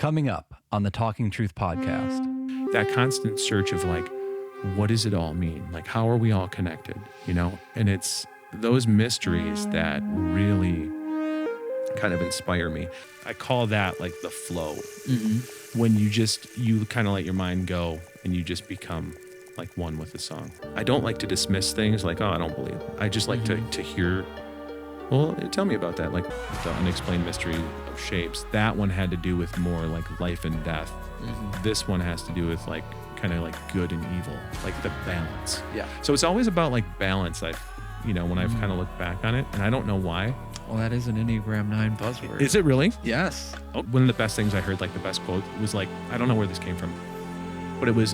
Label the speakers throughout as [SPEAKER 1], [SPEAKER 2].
[SPEAKER 1] Coming up on the Talking Truth podcast.
[SPEAKER 2] That constant search of like, what does it all mean? Like, how are we all connected? You know, and it's those mysteries that really kind of inspire me. I call that like the flow. Mm-hmm. When you kind of let your mind go and you just become like one with the song. I don't like to dismiss things like, oh, I don't believe. I just like to hear, well, tell me about that. Like the unexplained mystery of shapes. That one had to do with more like life and death. Mm-hmm. This one has to do with like kind of like good and evil, like the balance.
[SPEAKER 1] Yeah.
[SPEAKER 2] So it's always about like balance. When I've kind of looked back on it, and I don't know why.
[SPEAKER 1] Well, that is an Enneagram 9 buzzword.
[SPEAKER 2] Is it really?
[SPEAKER 1] Yes.
[SPEAKER 2] Oh, one of the best things I heard, like the best quote, was like, I don't know where this came from, but it was,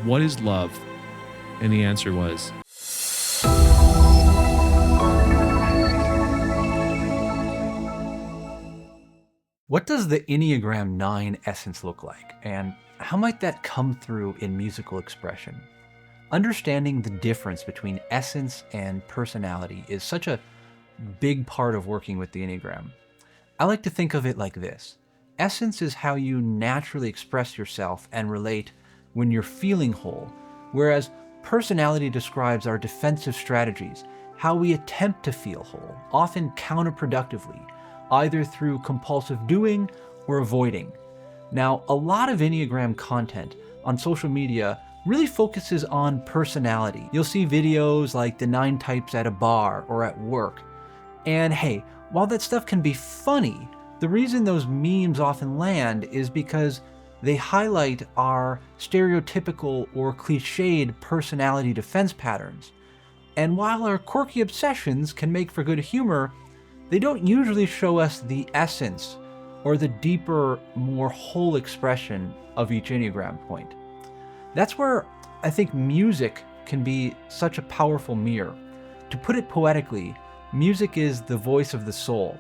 [SPEAKER 2] what is love? And the answer was,
[SPEAKER 3] what does the Enneagram 9 essence look like, and how might that come through in musical expression? Understanding the difference between essence and personality is such a big part of working with the Enneagram. I like to think of it like this. Essence is how you naturally express yourself and relate when you're feeling whole, whereas personality describes our defensive strategies, how we attempt to feel whole, often counterproductively, either through compulsive doing or avoiding. Now, a lot of Enneagram content on social media really focuses on personality. You'll see videos like the 9 types at a bar or at work. And hey, while that stuff can be funny, the reason those memes often land is because they highlight our stereotypical or cliched personality defense patterns. And while our quirky obsessions can make for good humor, they don't usually show us the essence or the deeper, more whole expression of each Enneagram point. That's where I think music can be such a powerful mirror. To put it poetically, music is the voice of the soul.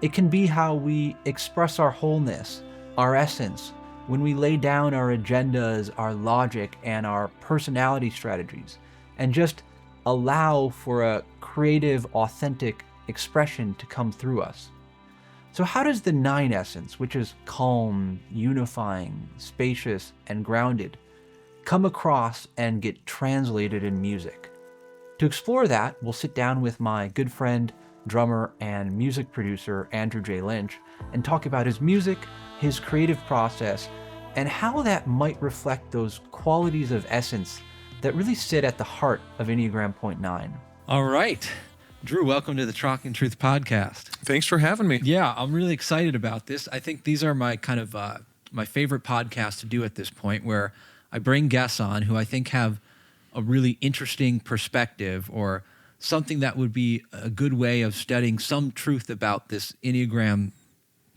[SPEAKER 3] It can be how we express our wholeness, our essence, when we lay down our agendas, our logic, and our personality strategies, and just allow for a creative, authentic expression to come through us. So how does the 9 essence, which is calm, unifying, spacious, and grounded, come across and get translated in music? To explore that, we'll sit down with my good friend, drummer, and music producer, Andrew J. Lynch, and talk about his music, his creative process, and how that might reflect those qualities of essence that really sit at the heart of Enneagram Point 9.
[SPEAKER 1] All right. Drew, welcome to the Talking Truth podcast.
[SPEAKER 2] thanks for having me.
[SPEAKER 1] Yeah, I'm really excited about this. I think these are my kind of my favorite podcasts to do at this point, where I bring guests on who I think have a really interesting perspective or something that would be a good way of studying some truth about this Enneagram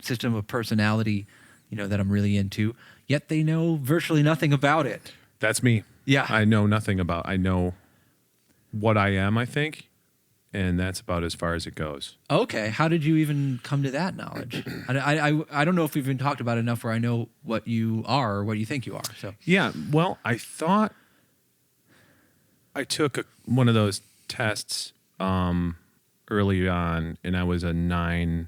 [SPEAKER 1] system of personality, that I'm really into, yet they know virtually nothing about it.
[SPEAKER 2] That's me.
[SPEAKER 1] Yeah.
[SPEAKER 2] I know I know what I am, I think, and that's about as far as it goes.
[SPEAKER 1] Okay. How did you even come to that knowledge? I don't know if we've even talked about it enough where I know what you are or what you think you are. So
[SPEAKER 2] Yeah, well, I thought I took one of those tests early on, and I was a 9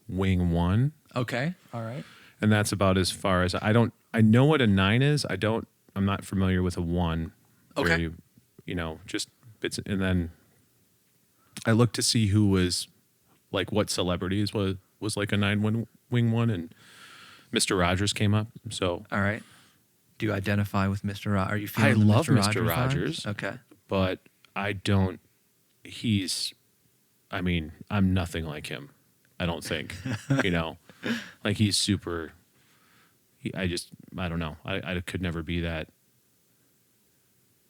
[SPEAKER 2] wing 1.
[SPEAKER 1] Okay. All right.
[SPEAKER 2] And that's about as far as I know what a 9 is. I'm not familiar with a 1.
[SPEAKER 1] Okay.
[SPEAKER 2] Where you just bits, and then I looked to see who was like what celebrities was like a 9 wing 1, and Mr. Rogers came up. So
[SPEAKER 1] all right. Do you identify with Mr. Rogers? Are you feeling
[SPEAKER 2] I
[SPEAKER 1] the
[SPEAKER 2] love
[SPEAKER 1] Mr.
[SPEAKER 2] Mr.
[SPEAKER 1] Rogers
[SPEAKER 2] Rogers.
[SPEAKER 1] vibes? Okay.
[SPEAKER 2] But I don't. I'm nothing like him. I don't think. Like he's super. I don't know. I could never be that.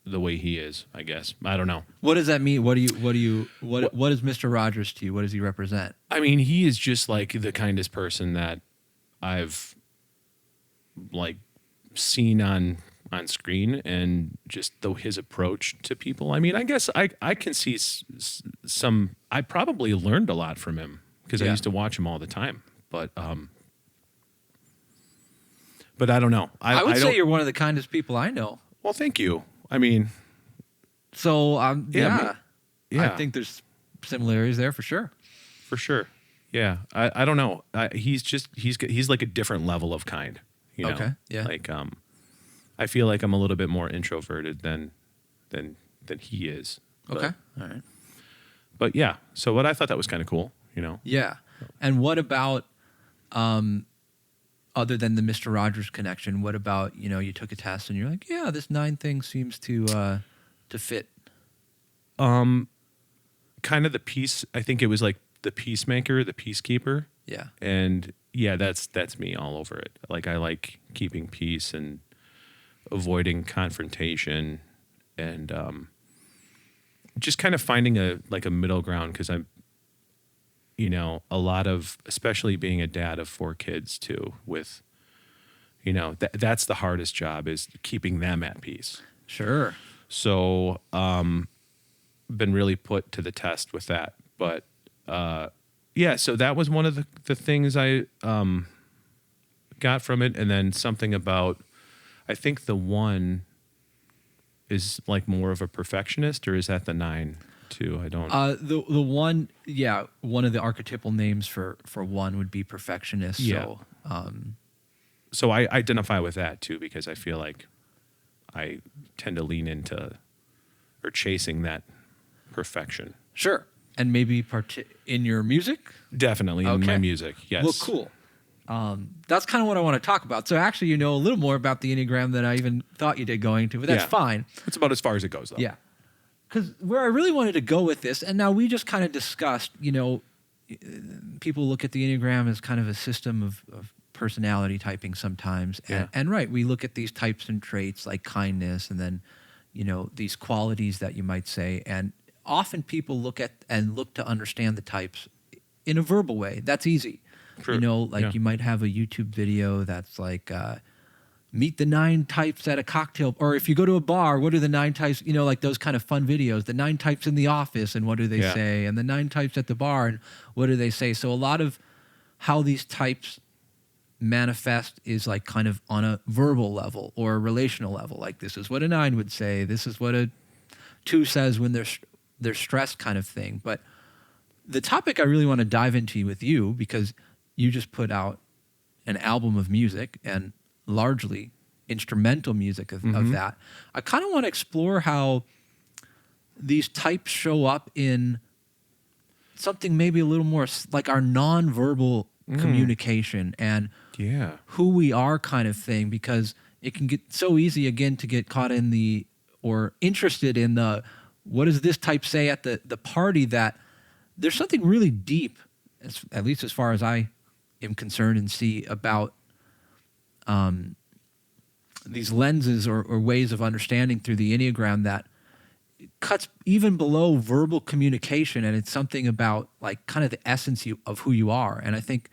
[SPEAKER 2] The way he is, I guess. I don't know.
[SPEAKER 1] What does that mean? What is Mr. Rogers to you? What does he represent?
[SPEAKER 2] I mean, he is just like the kindest person that I've like seen on screen, and just his approach to people. I mean, I guess I can see some. I probably learned a lot from him because I used to watch him all the time. But I don't know.
[SPEAKER 1] I would say you're one of the kindest people I know.
[SPEAKER 2] Well, thank you. I mean,
[SPEAKER 1] so yeah.
[SPEAKER 2] Yeah.
[SPEAKER 1] I think there's similarities there for sure.
[SPEAKER 2] For sure. Yeah. I don't know. He's like a different level of kind, you know?
[SPEAKER 1] Okay, yeah.
[SPEAKER 2] Like, I feel like I'm a little bit more introverted than he is.
[SPEAKER 1] Okay. All right.
[SPEAKER 2] But yeah, so what I thought that was kind of cool, you know?
[SPEAKER 1] Yeah. And what about, other than the Mr. Rogers connection, what about, you took a test and you're like, yeah, this 9 thing seems to fit.
[SPEAKER 2] Kind of the peace. I think it was like the peacemaker, the peacekeeper.
[SPEAKER 1] Yeah.
[SPEAKER 2] And yeah, that's me all over it. Like, I like keeping peace and avoiding confrontation, and just kind of finding a middle ground, because I'm, a lot of, especially being a dad of 4 kids too, with, that's the hardest job, is keeping them at peace.
[SPEAKER 1] Sure.
[SPEAKER 2] So, been really put to the test with that. But yeah, so that was one of the things I got from it. And then something about, I think the 1 is like more of a perfectionist, or is that the 9 too? I don't.
[SPEAKER 1] The 1, yeah, one of the archetypal names for 1 would be perfectionist.
[SPEAKER 2] Yeah. So I identify with that too, because I feel like I tend to lean into or chasing that perfection.
[SPEAKER 1] Sure. And maybe in your music?
[SPEAKER 2] Definitely in my music, yes.
[SPEAKER 1] Well, cool. That's kind of what I want to talk about. So actually, you know a little more about the Enneagram than I even thought you did going to, but that's fine.
[SPEAKER 2] It's about as far as it goes, though.
[SPEAKER 1] Yeah. Because where I really wanted to go with this, and now we just kind of discussed, people look at the Enneagram as kind of a system of personality typing sometimes.
[SPEAKER 2] Yeah.
[SPEAKER 1] And right, we look at these types and traits like kindness, and then, these qualities that you might say. And often people look to understand the types in a verbal way. That's easy.
[SPEAKER 2] True.
[SPEAKER 1] You might have a YouTube video that's like, meet the 9 types at a cocktail, or if you go to a bar, what are the 9 types, like those kind of fun videos, the 9 types in the office and what do they say, and the 9 types at the bar and what do they say. So a lot of how these types manifest is like kind of on a verbal level or a relational level. Like, this is what a 9 would say, this is what a 2 says when they're stressed, kind of thing. But the topic I really want to dive into with you, because you just put out an album of music, and largely instrumental music of that. I kind of want to explore how these types show up in something maybe a little more like our nonverbal communication and who we are, kind of thing, because it can get so easy, again, to get caught in or interested in what does this type say at the party, that there's something really deep, at least as far as I am concerned and see, about these lenses or ways of understanding through the Enneagram that cuts even below verbal communication, and it's something about like kind of the essence of who you are. And I think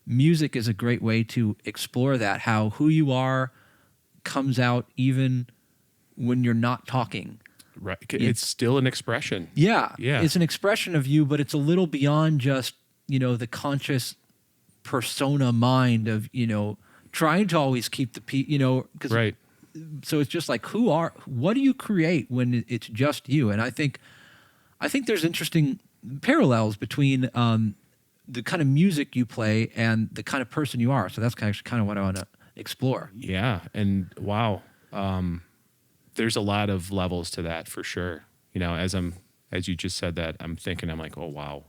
[SPEAKER 1] music is a great way to explore that, how who you are comes out even when you're not talking.
[SPEAKER 2] Right. It's still an expression.
[SPEAKER 1] Yeah.
[SPEAKER 2] Yeah.
[SPEAKER 1] It's an expression of you, but it's a little beyond just, the conscious persona mind of, trying to always keep the because
[SPEAKER 2] right.
[SPEAKER 1] So it's just like, what do you create when it's just you? And I think there's interesting parallels between the kind of music you play and the kind of person you are. So that's kind of what I want to explore.
[SPEAKER 2] Yeah, and wow, there's a lot of levels to that for sure. As you just said that, I'm like, oh wow,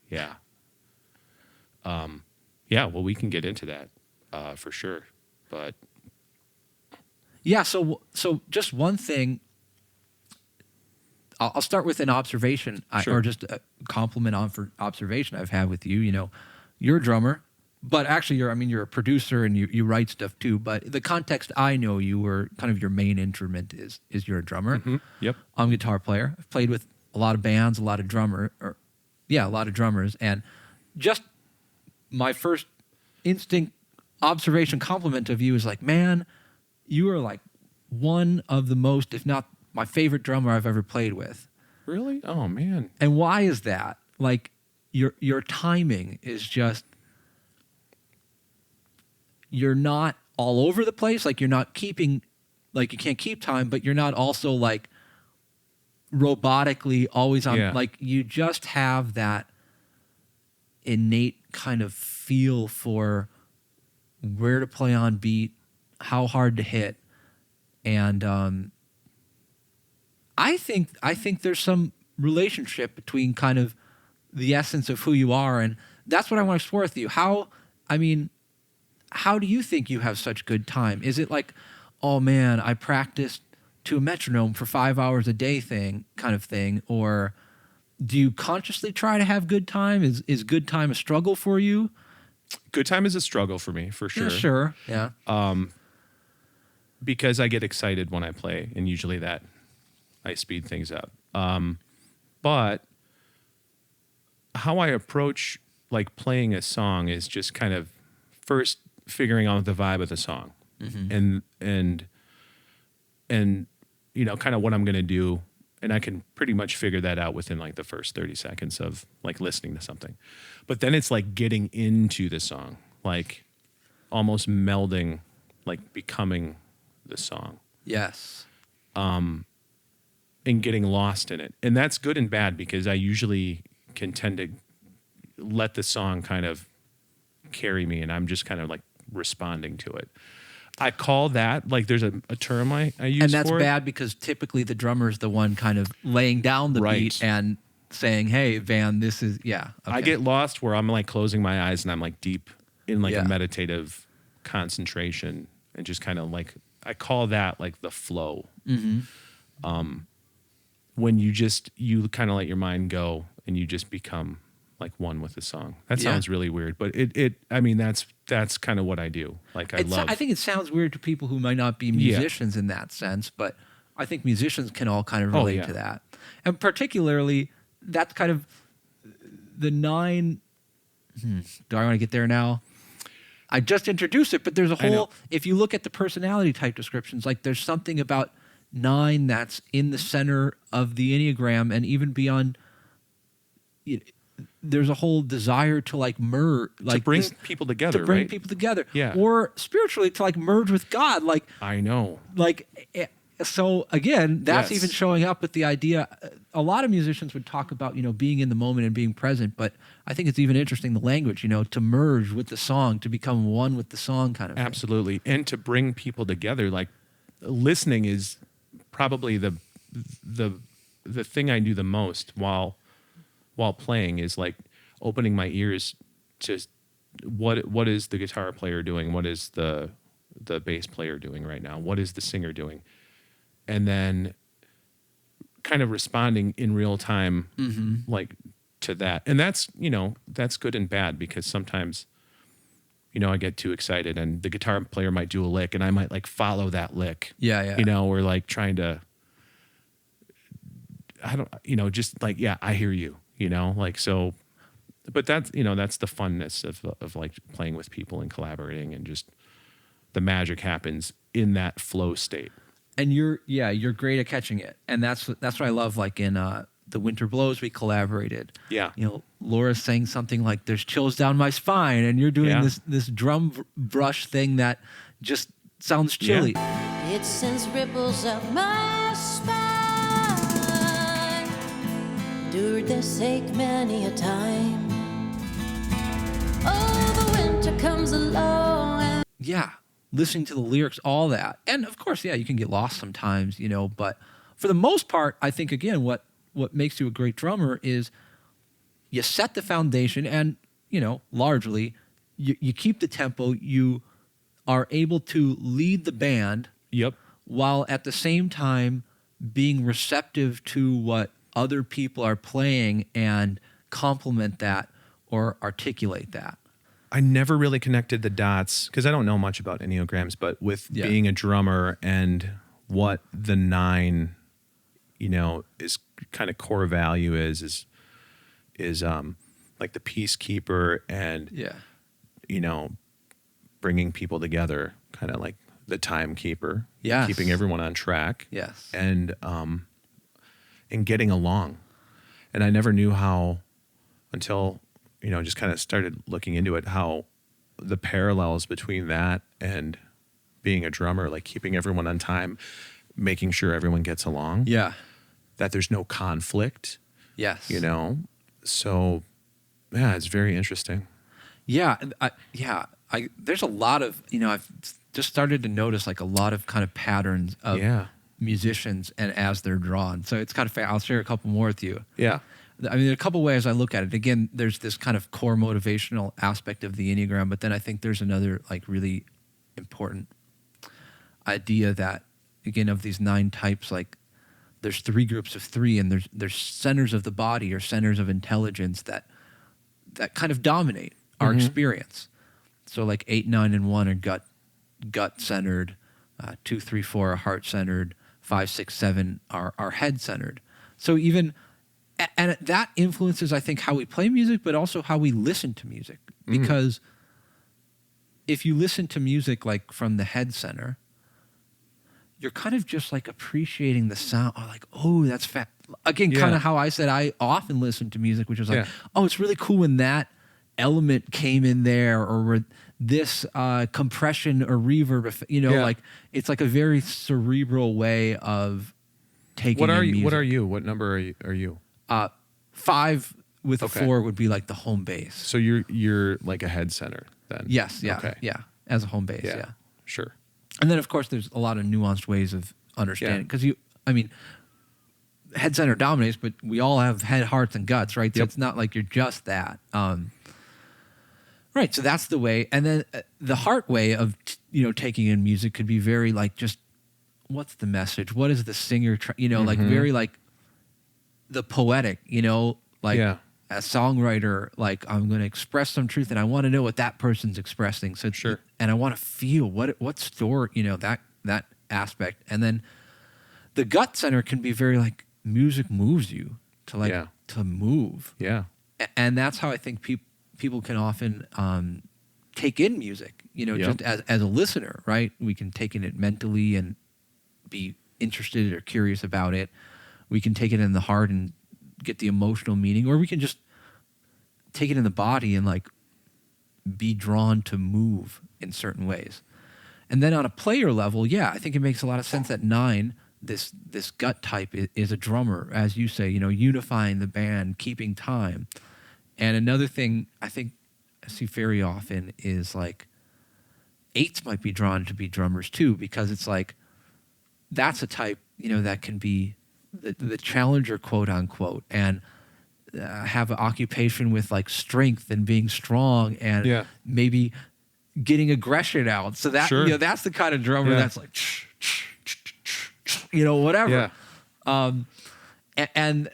[SPEAKER 2] yeah, yeah. Well, we can get into that. For sure, but
[SPEAKER 1] yeah. So just one thing. I'll start with an observation,
[SPEAKER 2] Sure.
[SPEAKER 1] or just a compliment on for observation I've had with you. You're a drummer, but actually you're a producer and you write stuff too. But the context I know you were kind of your main instrument is you're a drummer.
[SPEAKER 2] Mm-hmm. Yep.
[SPEAKER 1] I'm a guitar player. I've played with a lot of bands, a lot of drummers, and just my first instinct observation compliment of you is like, man, you are like one of the most, if not my favorite drummer I've ever played with.
[SPEAKER 2] Really? Oh man.
[SPEAKER 1] And why is that? Like, your timing is just, you're not all over the place. Like, you're not keeping, like, you can't keep time, but you're not also like robotically always on.
[SPEAKER 2] Yeah.
[SPEAKER 1] Like, you just have that innate kind of feel for where to play on beat, how hard to hit, and I think there's some relationship between kind of the essence of who you are, and that's what I want to explore with you. How do you think you have such good time? Is it like, oh man, I practiced to a metronome for 5 hours a day kind of thing? Or do you consciously try to have good time? Is good time a struggle for you?
[SPEAKER 2] Good time is a struggle for me, for sure.
[SPEAKER 1] Yeah, sure. Yeah.
[SPEAKER 2] Because I get excited when I play, and usually that I speed things up. But how I approach like playing a song is just kind of first figuring out the vibe of the song, and kind of what I'm going to do. And I can pretty much figure that out within like the first 30 seconds of like listening to something. But then it's like getting into the song, like almost melding, like becoming the song.
[SPEAKER 1] Yes.
[SPEAKER 2] And getting lost in it. And that's good and bad, because I usually can tend to let the song kind of carry me, and I'm just kind of like responding to it. I call that, like, there's a term I use,
[SPEAKER 1] and that's
[SPEAKER 2] for
[SPEAKER 1] bad because typically the drummer is the one kind of laying down the beat and saying, hey, Van, this is, yeah. Okay.
[SPEAKER 2] I get lost where I'm like closing my eyes and I'm like deep in like a meditative concentration, and just kind of like, I call that like the flow. When you kind of let your mind go and you just become like one with the song. That sounds really weird, but I mean, that's kind of what I do. Like I
[SPEAKER 1] think it sounds weird to people who might not be musicians in that sense, but I think musicians can all kind of relate to that. And particularly, that's kind of the 9. Do I want to get there now? I just introduced it, but there's a whole, if you look at the personality type descriptions, like there's something about 9 that's in the center of the Enneagram, and even beyond, there's a whole desire to like merge, like
[SPEAKER 2] to bring people together,
[SPEAKER 1] people together,
[SPEAKER 2] yeah,
[SPEAKER 1] or spiritually to like merge with God. Like
[SPEAKER 2] I know,
[SPEAKER 1] like so again, that's even showing up with the idea. A lot of musicians would talk about being in the moment and being present, but I think it's even interesting the language, to merge with the song, to become one with the song, kind of
[SPEAKER 2] absolutely, and to bring people together. Like listening is probably the thing I do the most while playing, is like opening my ears to what is the guitar player doing, what is the bass player doing right now, what is the singer doing, and then kind of responding in real time, like to that. And that's that's good and bad, because sometimes I get too excited and the guitar player might do a lick and I might like follow that lick. Or like trying to, I don't, just like, I hear you, like, so, but that's, that's the funness of like playing with people and collaborating, and just the magic happens in that flow state.
[SPEAKER 1] And you're great at catching it. And that's what I love. Like in The Winter Blows, we collaborated.
[SPEAKER 2] Yeah.
[SPEAKER 1] Laura's saying something like, there's chills down my spine, and you're doing this drum brush thing that just sounds chilly.
[SPEAKER 4] Yeah. It sends ripples up my spine. Endured this ache many a time. Oh, the winter comes along.
[SPEAKER 1] Yeah. Listening to the lyrics, all that. And of course, you can get lost sometimes, but for the most part, I think, again, what makes you a great drummer is you set the foundation, and, largely you keep the tempo. You are able to lead the band.
[SPEAKER 2] Yep.
[SPEAKER 1] While at the same time being receptive to what other people are playing and complement that or articulate that.
[SPEAKER 2] I never really connected the dots, because I don't know much about Enneagrams, but with being a drummer and what the 9, is kind of core value is like the peacekeeper, and, bringing people together, kind of like the timekeeper, keeping everyone on track, and getting along. And I never knew how until, just kind of started looking into it, how the parallels between that and being a drummer, like keeping everyone on time, making sure everyone gets along.
[SPEAKER 1] Yeah.
[SPEAKER 2] That there's no conflict.
[SPEAKER 1] Yes.
[SPEAKER 2] So, it's very interesting.
[SPEAKER 1] Yeah, and there's a lot of, I've just started to notice like a lot of kind of patterns of musicians and as they're drawn. So it's kind of I'll share a couple more with you.
[SPEAKER 2] Yeah.
[SPEAKER 1] I mean, there are a couple ways I look at it. Again, there's this kind of core motivational aspect of the Enneagram, but then I think there's another like really important idea that, again, of these 9 types, like there's 3 groups of 3, and there's centers of the body or centers of intelligence that kind of dominate our experience. So like 8, 9, and 1 are gut centered, 2, 3, 4 are heart centered, 5, 6, 7 are head centered. So and that influences, I think, how we play music, but also how we listen to music. Because if you listen to music like from the head center, you're kind of just like appreciating the sound, or like, oh, that's fat. Again, kind of how I said I often listen to music, which was like, oh, it's really cool when that element came in there, or where this compression or reverb, like it's like a very cerebral way of taking
[SPEAKER 2] What are
[SPEAKER 1] in
[SPEAKER 2] you?
[SPEAKER 1] music.
[SPEAKER 2] What are you? What number are you?
[SPEAKER 1] 5 with a 4 would be like the home base.
[SPEAKER 2] So you're like a head center then?
[SPEAKER 1] Yes, yeah,
[SPEAKER 2] Okay.
[SPEAKER 1] yeah, as a home base, yeah.
[SPEAKER 2] Sure.
[SPEAKER 1] And then, of course, there's a lot of nuanced ways of understanding, because head center dominates, but we all have head, hearts, and guts, right? So it's not like you're just that. Right, so that's the way. And then the heart way of taking in music could be very like, just what's the message? What is the singer? Like very like the poetic. Like a songwriter. Like, I'm going to express some truth, and I want to know what that person's expressing. So and I want to feel what story. That aspect. And then the gut center can be very like, music moves you to to move.
[SPEAKER 2] Yeah.
[SPEAKER 1] And that's how I think people can often take in music, just as a listener, right? We can take in it mentally and be interested or curious about it. We can take it in the heart and get the emotional meaning, or we can just take it in the body and like be drawn to move in certain ways. And then on a player level, I think it makes a lot of sense that 9, this gut type is a drummer, as you say, unifying the band, keeping time. And another thing I think I see very often is like 8s might be drawn to be drummers too, because it's like that's a type, that can be the challenger, quote unquote, and have an occupation with like strength and being strong and maybe getting aggression out. So that that's the kind of drummer that's like whatever. And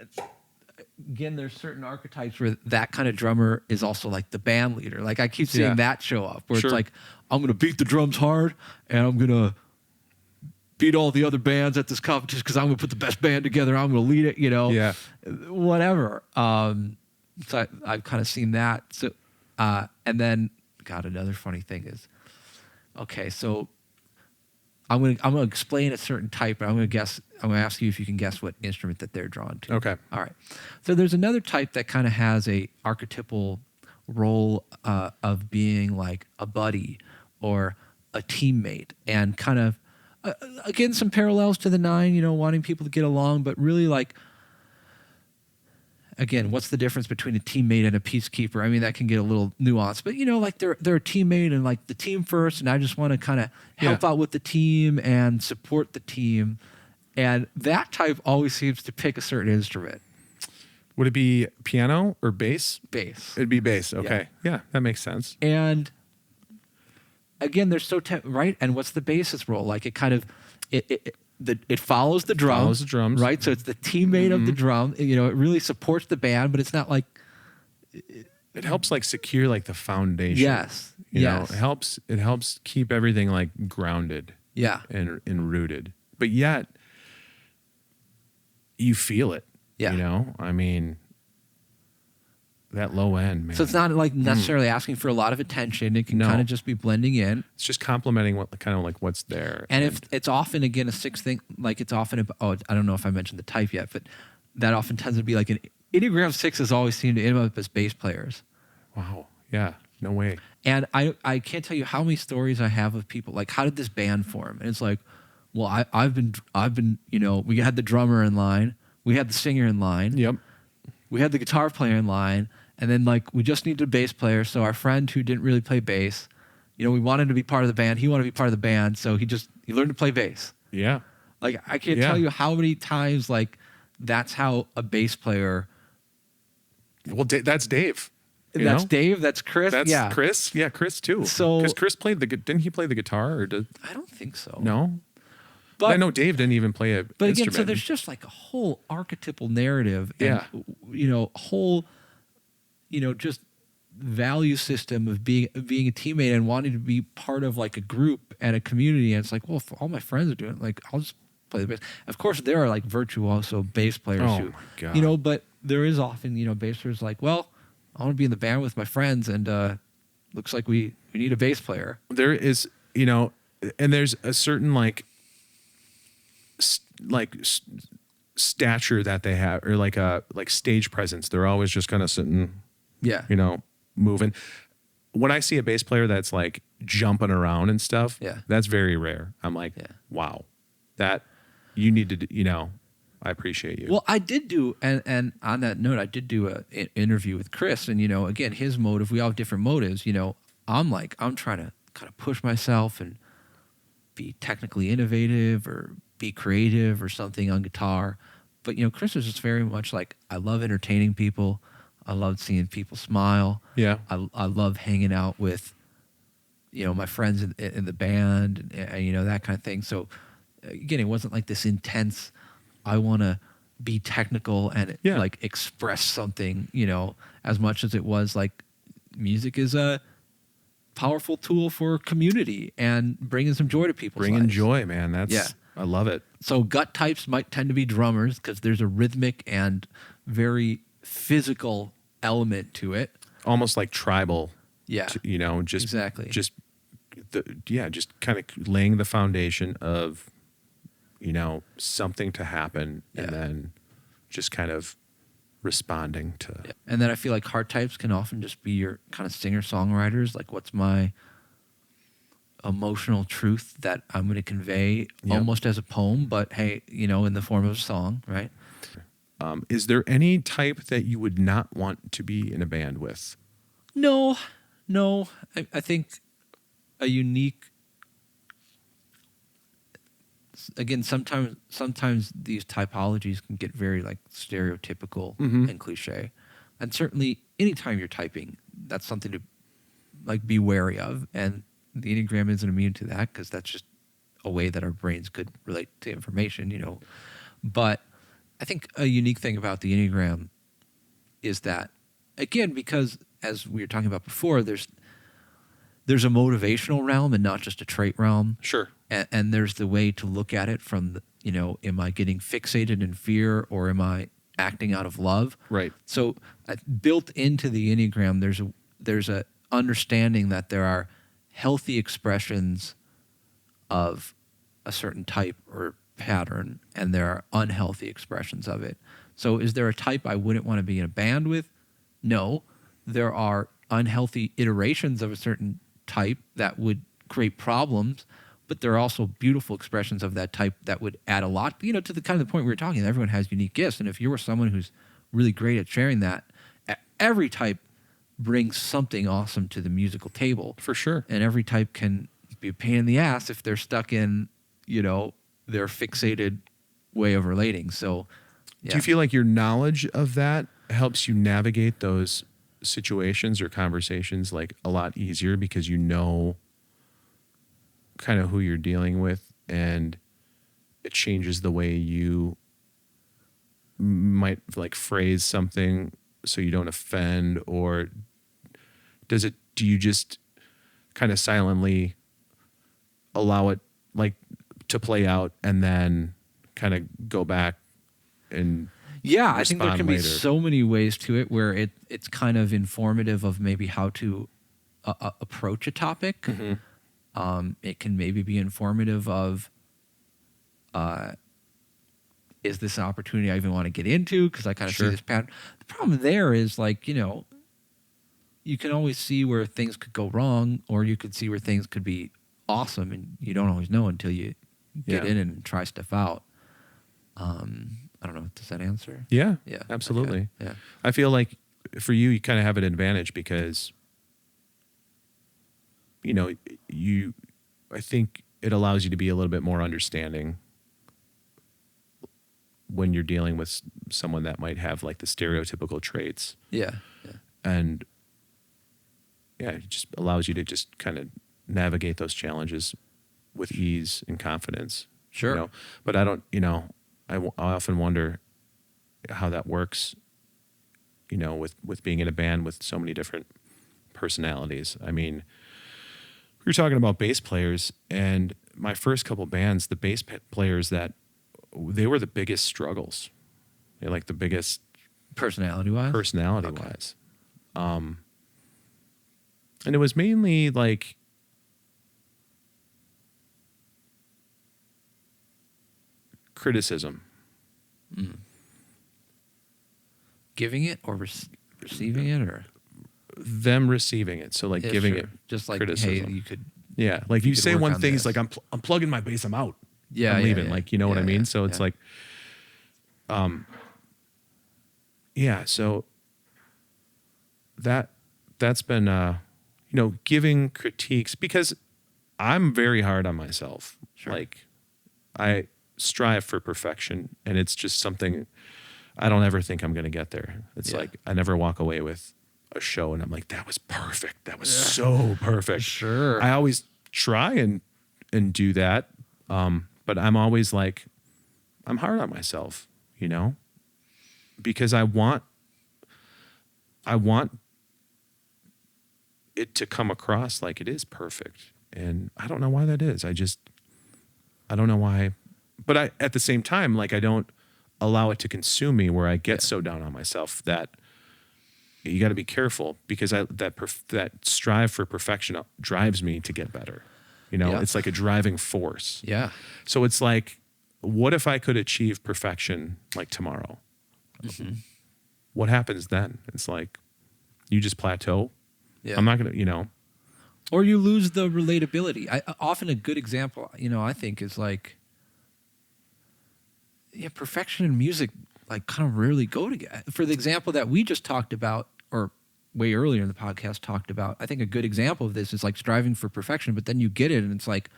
[SPEAKER 1] again, there's certain archetypes where that kind of drummer is also like the band leader. Like I keep seeing that show up, where it's like, I'm going to beat the drums hard, and I'm going to beat all the other bands at this competition because I'm going to put the best band together. I'm going to lead it, whatever. So I've kind of seen that. So, and then, God, another funny thing is, okay, so I'm going to explain a certain type, but I'm going to ask you if you can guess what instrument that they're drawn to.
[SPEAKER 2] Okay.
[SPEAKER 1] All right. So there's another type that kind of has a archetypal role of being like a buddy or a teammate, and kind of, again, some parallels to the 9, wanting people to get along, but really like, again, what's the difference between a teammate and a peacekeeper? I mean, that can get a little nuanced, but like they're a teammate and like the team first, and I just want to kind of help out with the team and support the team. And that type always seems to pick a certain instrument.
[SPEAKER 2] Would it be piano or bass?
[SPEAKER 1] Bass.
[SPEAKER 2] It'd be bass. Okay. Yeah, that makes sense.
[SPEAKER 1] And again, they're so right. And what's the bassist role? Like it kind of it follows the drum.
[SPEAKER 2] Follows the drums,
[SPEAKER 1] right? So it's the teammate of the drum. It really supports the band, but it's not like
[SPEAKER 2] it helps like secure like the foundation.
[SPEAKER 1] Yes.
[SPEAKER 2] You know, it helps keep everything like grounded.
[SPEAKER 1] Yeah.
[SPEAKER 2] And rooted. But yet you feel it.
[SPEAKER 1] Yeah.
[SPEAKER 2] I mean, that low end, man.
[SPEAKER 1] So it's not like necessarily asking for a lot of attention. It can kind of just be blending in.
[SPEAKER 2] It's just complementing what kind of like what's there.
[SPEAKER 1] And if it's often, again, a 6 thing, like it's often, I don't know if I mentioned the type yet, but that often tends to be like an Enneagram 6s always seem to end up as bass players.
[SPEAKER 2] Wow. Yeah. No way.
[SPEAKER 1] And I can't tell you how many stories I have of people like, how did this band form? And it's like, well, I've been, we had the drummer in line, we had the singer in line,
[SPEAKER 2] Yep.
[SPEAKER 1] we had the guitar player in line, And then like we just needed a bass player. So our friend who didn't really play bass, we wanted to be part of the band. He wanted to be part of the band. So he learned to play bass.
[SPEAKER 2] Yeah.
[SPEAKER 1] Like I can't
[SPEAKER 2] Yeah.
[SPEAKER 1] tell you how many times like that's how a bass player.
[SPEAKER 2] Well, that's Dave.
[SPEAKER 1] That's Dave. That's Chris.
[SPEAKER 2] That's
[SPEAKER 1] yeah.
[SPEAKER 2] Chris. Yeah, Chris too.
[SPEAKER 1] So-
[SPEAKER 2] because Chris didn't he play the guitar or did
[SPEAKER 1] I don't think so.
[SPEAKER 2] no?
[SPEAKER 1] But
[SPEAKER 2] I know Dave didn't even play a
[SPEAKER 1] But again,
[SPEAKER 2] instrument.
[SPEAKER 1] so there's just like a whole archetypal narrative and, whole, just value system of being a teammate and wanting to be part of like a group and a community. And it's like, well, if all my friends are doing it, like, I'll just play the bass. Of course, there are like virtuoso bass players
[SPEAKER 2] Oh
[SPEAKER 1] who,
[SPEAKER 2] my God.
[SPEAKER 1] but there is often, bass players like, well, I want to be in the band with my friends and looks like we need a bass player.
[SPEAKER 2] There is, and there's a certain stature that they have, or like stage presence. They're always just kind of sitting,
[SPEAKER 1] Yeah.
[SPEAKER 2] moving. When I see a bass player that's like jumping around and stuff,
[SPEAKER 1] Yeah.
[SPEAKER 2] that's very rare. I'm like,
[SPEAKER 1] Yeah.
[SPEAKER 2] wow, that you need to, I appreciate you.
[SPEAKER 1] Well, I did do, and on that note, I did do an interview with Chris, and again, his motive. We all have different motives. I'm trying to kind of push myself and be technically innovative or be creative or something on guitar. But Chris is just very much like, I love entertaining people. I love seeing people smile.
[SPEAKER 2] Yeah.
[SPEAKER 1] I love hanging out with, my friends in the band, and that kind of thing. So again, it wasn't like this intense, I want to be technical and
[SPEAKER 2] Yeah.
[SPEAKER 1] like express something, as much as it was like music is a powerful tool for community and bringing some joy to people's
[SPEAKER 2] Bringing
[SPEAKER 1] lives.
[SPEAKER 2] joy, man. That's,
[SPEAKER 1] Yeah.
[SPEAKER 2] I love it.
[SPEAKER 1] So gut types might tend to be drummers because there's a rhythmic and very physical element to it.
[SPEAKER 2] Almost like tribal.
[SPEAKER 1] Yeah.
[SPEAKER 2] Just
[SPEAKER 1] Exactly.
[SPEAKER 2] just just kind of laying the foundation of, something to happen,
[SPEAKER 1] Yeah.
[SPEAKER 2] and then just kind of responding to.
[SPEAKER 1] Yeah. And then I feel like heart types can often just be your kind of singer-songwriters. Like, what's my emotional truth that I'm going to convey
[SPEAKER 2] Yep.
[SPEAKER 1] almost as a poem, but hey, in the form of a song, right?
[SPEAKER 2] Is there any type that you would not want to be in a band with?
[SPEAKER 1] No. I think a unique. Again, sometimes these typologies can get very like stereotypical and cliche, and certainly anytime you're typing, that's something to like be wary of. And the Enneagram isn't immune to that because that's just a way that our brains could relate to information, But I think a unique thing about the Enneagram is that, again, because as we were talking about before, there's a motivational realm and not just a trait realm.
[SPEAKER 2] Sure.
[SPEAKER 1] And there's the way to look at it from, am I getting fixated in fear or am I acting out of love?
[SPEAKER 2] Right.
[SPEAKER 1] So built into the Enneagram, there's a understanding that there are healthy expressions of a certain type or pattern, and there are unhealthy expressions of it. So is there a type I wouldn't want to be in a band with? No. There are unhealthy iterations of a certain type that would create problems, but there are also beautiful expressions of that type that would add a lot, to the kind of the point we were talking. Everyone has unique gifts, and if you were someone who's really great at sharing that, every type brings something awesome to the musical table.
[SPEAKER 2] For sure.
[SPEAKER 1] And every type can be a pain in the ass if they're stuck in, their fixated way of relating. So, yeah.
[SPEAKER 2] Do you feel like your knowledge of that helps you navigate those situations or conversations like a lot easier because you know kind of who you're dealing with, and it changes the way you might like phrase something so you don't offend? Or do you just kind of silently allow it like to play out and then kind of go back and
[SPEAKER 1] Yeah, I think there
[SPEAKER 2] respond
[SPEAKER 1] can be
[SPEAKER 2] later?
[SPEAKER 1] so many ways to it where it's kind of informative of maybe how to approach a topic. It can maybe be informative of, is this an opportunity I even want to get into? Because I kind of
[SPEAKER 2] Sure.
[SPEAKER 1] see this pattern. The problem there is like, you can always see where things could go wrong, or you could see where things could be awesome, and you don't always know until you get
[SPEAKER 2] Yeah.
[SPEAKER 1] in and try stuff out. I don't know. Does that answer?
[SPEAKER 2] Yeah,
[SPEAKER 1] Yeah.
[SPEAKER 2] absolutely.
[SPEAKER 1] Okay. Yeah.
[SPEAKER 2] I feel like for you kind of have an advantage because, you know, I think it allows you to be a little bit more understanding when you're dealing with someone that might have like the stereotypical traits.
[SPEAKER 1] Yeah.
[SPEAKER 2] And yeah, it just allows you to just kind of navigate those challenges with ease and confidence.
[SPEAKER 1] Sure.
[SPEAKER 2] You know? But I don't, I often wonder how that works, with being in a band with so many different personalities. I mean, we were talking about bass players, and my first couple bands, the bass players they were the biggest struggles. They're like the biggest
[SPEAKER 1] Personality-wise?
[SPEAKER 2] Personality-wise. And it was mainly like criticism.
[SPEAKER 1] Mm. Giving it or receiving it, or
[SPEAKER 2] them receiving it. So like giving it
[SPEAKER 1] just like
[SPEAKER 2] criticism.
[SPEAKER 1] Hey, you could.
[SPEAKER 2] Yeah, like you say one thing, it's like I'm plugging my bass, I'm out.
[SPEAKER 1] Yeah,
[SPEAKER 2] I'm leaving. Like, you know what I mean? So it's like, so that's been, giving critiques, because I'm very hard on myself.
[SPEAKER 1] Sure.
[SPEAKER 2] Like I strive for perfection, and it's just something I don't ever think I'm going to get there. It's like, I never walk away with a show and I'm like, that was perfect. That was so perfect.
[SPEAKER 1] Sure.
[SPEAKER 2] I always try and do that. But I'm always like, I'm hard on myself, because I want it to come across like it is perfect. And I don't know why that is. I don't know why, but at the same time, like I don't allow it to consume me where I get so down on myself that you got to be careful, because that strive for perfection drives me to get better. It's like a driving force.
[SPEAKER 1] Yeah.
[SPEAKER 2] So it's like, what if I could achieve perfection like tomorrow?
[SPEAKER 1] Mm-hmm.
[SPEAKER 2] What happens then? It's like, you just plateau.
[SPEAKER 1] Yeah.
[SPEAKER 2] I'm not going to,
[SPEAKER 1] Or you lose the relatability. Often a good example, I think is like, perfection and music like kind of rarely go together. For the example that we just talked about, or way earlier in the podcast talked about, I think a good example of this is like striving for perfection, but then you get it and it's like,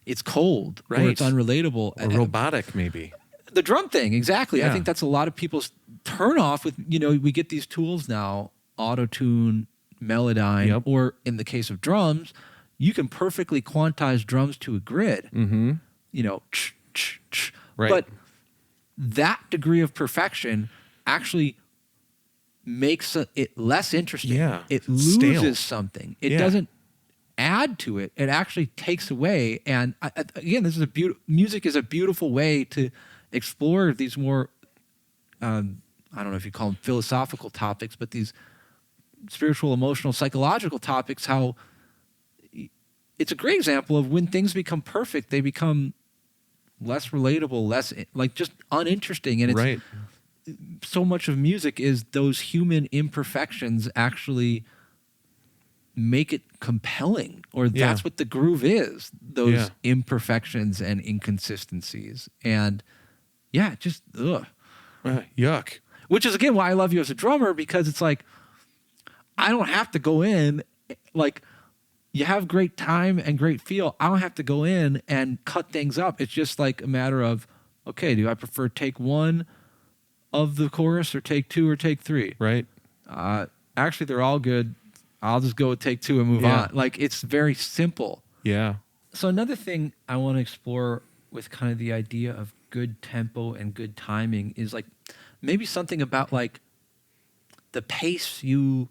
[SPEAKER 1] it's cold, right? Or it's unrelatable.
[SPEAKER 2] Or robotic, maybe.
[SPEAKER 1] The drum thing, exactly.
[SPEAKER 2] Yeah.
[SPEAKER 1] I think that's a lot of people's turn off with, we get these tools now, auto-tune, Melodyne, or in the case of drums, you can perfectly quantize drums to a grid.
[SPEAKER 2] Mm-hmm. Right.
[SPEAKER 1] But that degree of perfection actually makes it less interesting.
[SPEAKER 2] Yeah.
[SPEAKER 1] It loses
[SPEAKER 2] stale.
[SPEAKER 1] something. It doesn't add to it. It actually takes away. And again, music is a beautiful way to explore these more, I don't know if you call them philosophical topics, but these spiritual, emotional, psychological topics, how it's a great example of when things become perfect, they become less relatable, less like just uninteresting. And it's
[SPEAKER 2] right.
[SPEAKER 1] So much of music is those human imperfections actually make it compelling, or that's what the groove is, those imperfections and inconsistencies. And just
[SPEAKER 2] yuck.
[SPEAKER 1] Which is again why I love you as a drummer, because it's like, I don't have to go in, like you have great time and great feel. I don't have to go in and cut things up. It's just like a matter of, okay, do I prefer take one of the chorus or take two or take three?
[SPEAKER 2] Right.
[SPEAKER 1] Actually, they're all good. I'll just go with take two and move on. Like, it's very simple.
[SPEAKER 2] Yeah.
[SPEAKER 1] So another thing I want to explore with kind of the idea of good tempo and good timing is like maybe something about like the pace you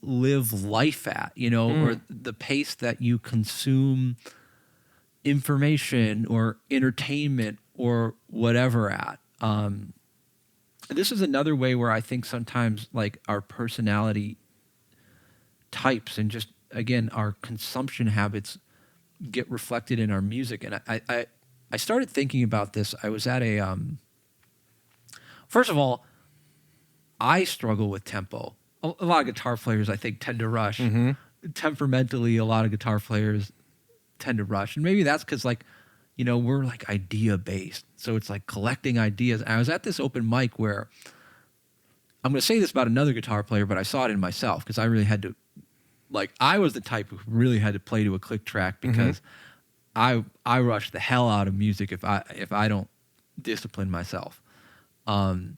[SPEAKER 1] live life at, or the pace that you consume information or entertainment or whatever at. This is another way where I think sometimes like our personality types and just, again, our consumption habits get reflected in our music. And I started thinking about this. I was at first of all, I struggle with tempo. A lot of guitar players, I think, tend to rush.
[SPEAKER 2] Mm-hmm.
[SPEAKER 1] Temperamentally, a lot of guitar players tend to rush. And maybe that's because, like, we're like idea-based. So it's like collecting ideas. And I was at this open mic where I'm going to say this about another guitar player, but I saw it in myself because I really had to, like, I was the type who really had to play to a click track because I rush the hell out of music if I don't discipline myself. And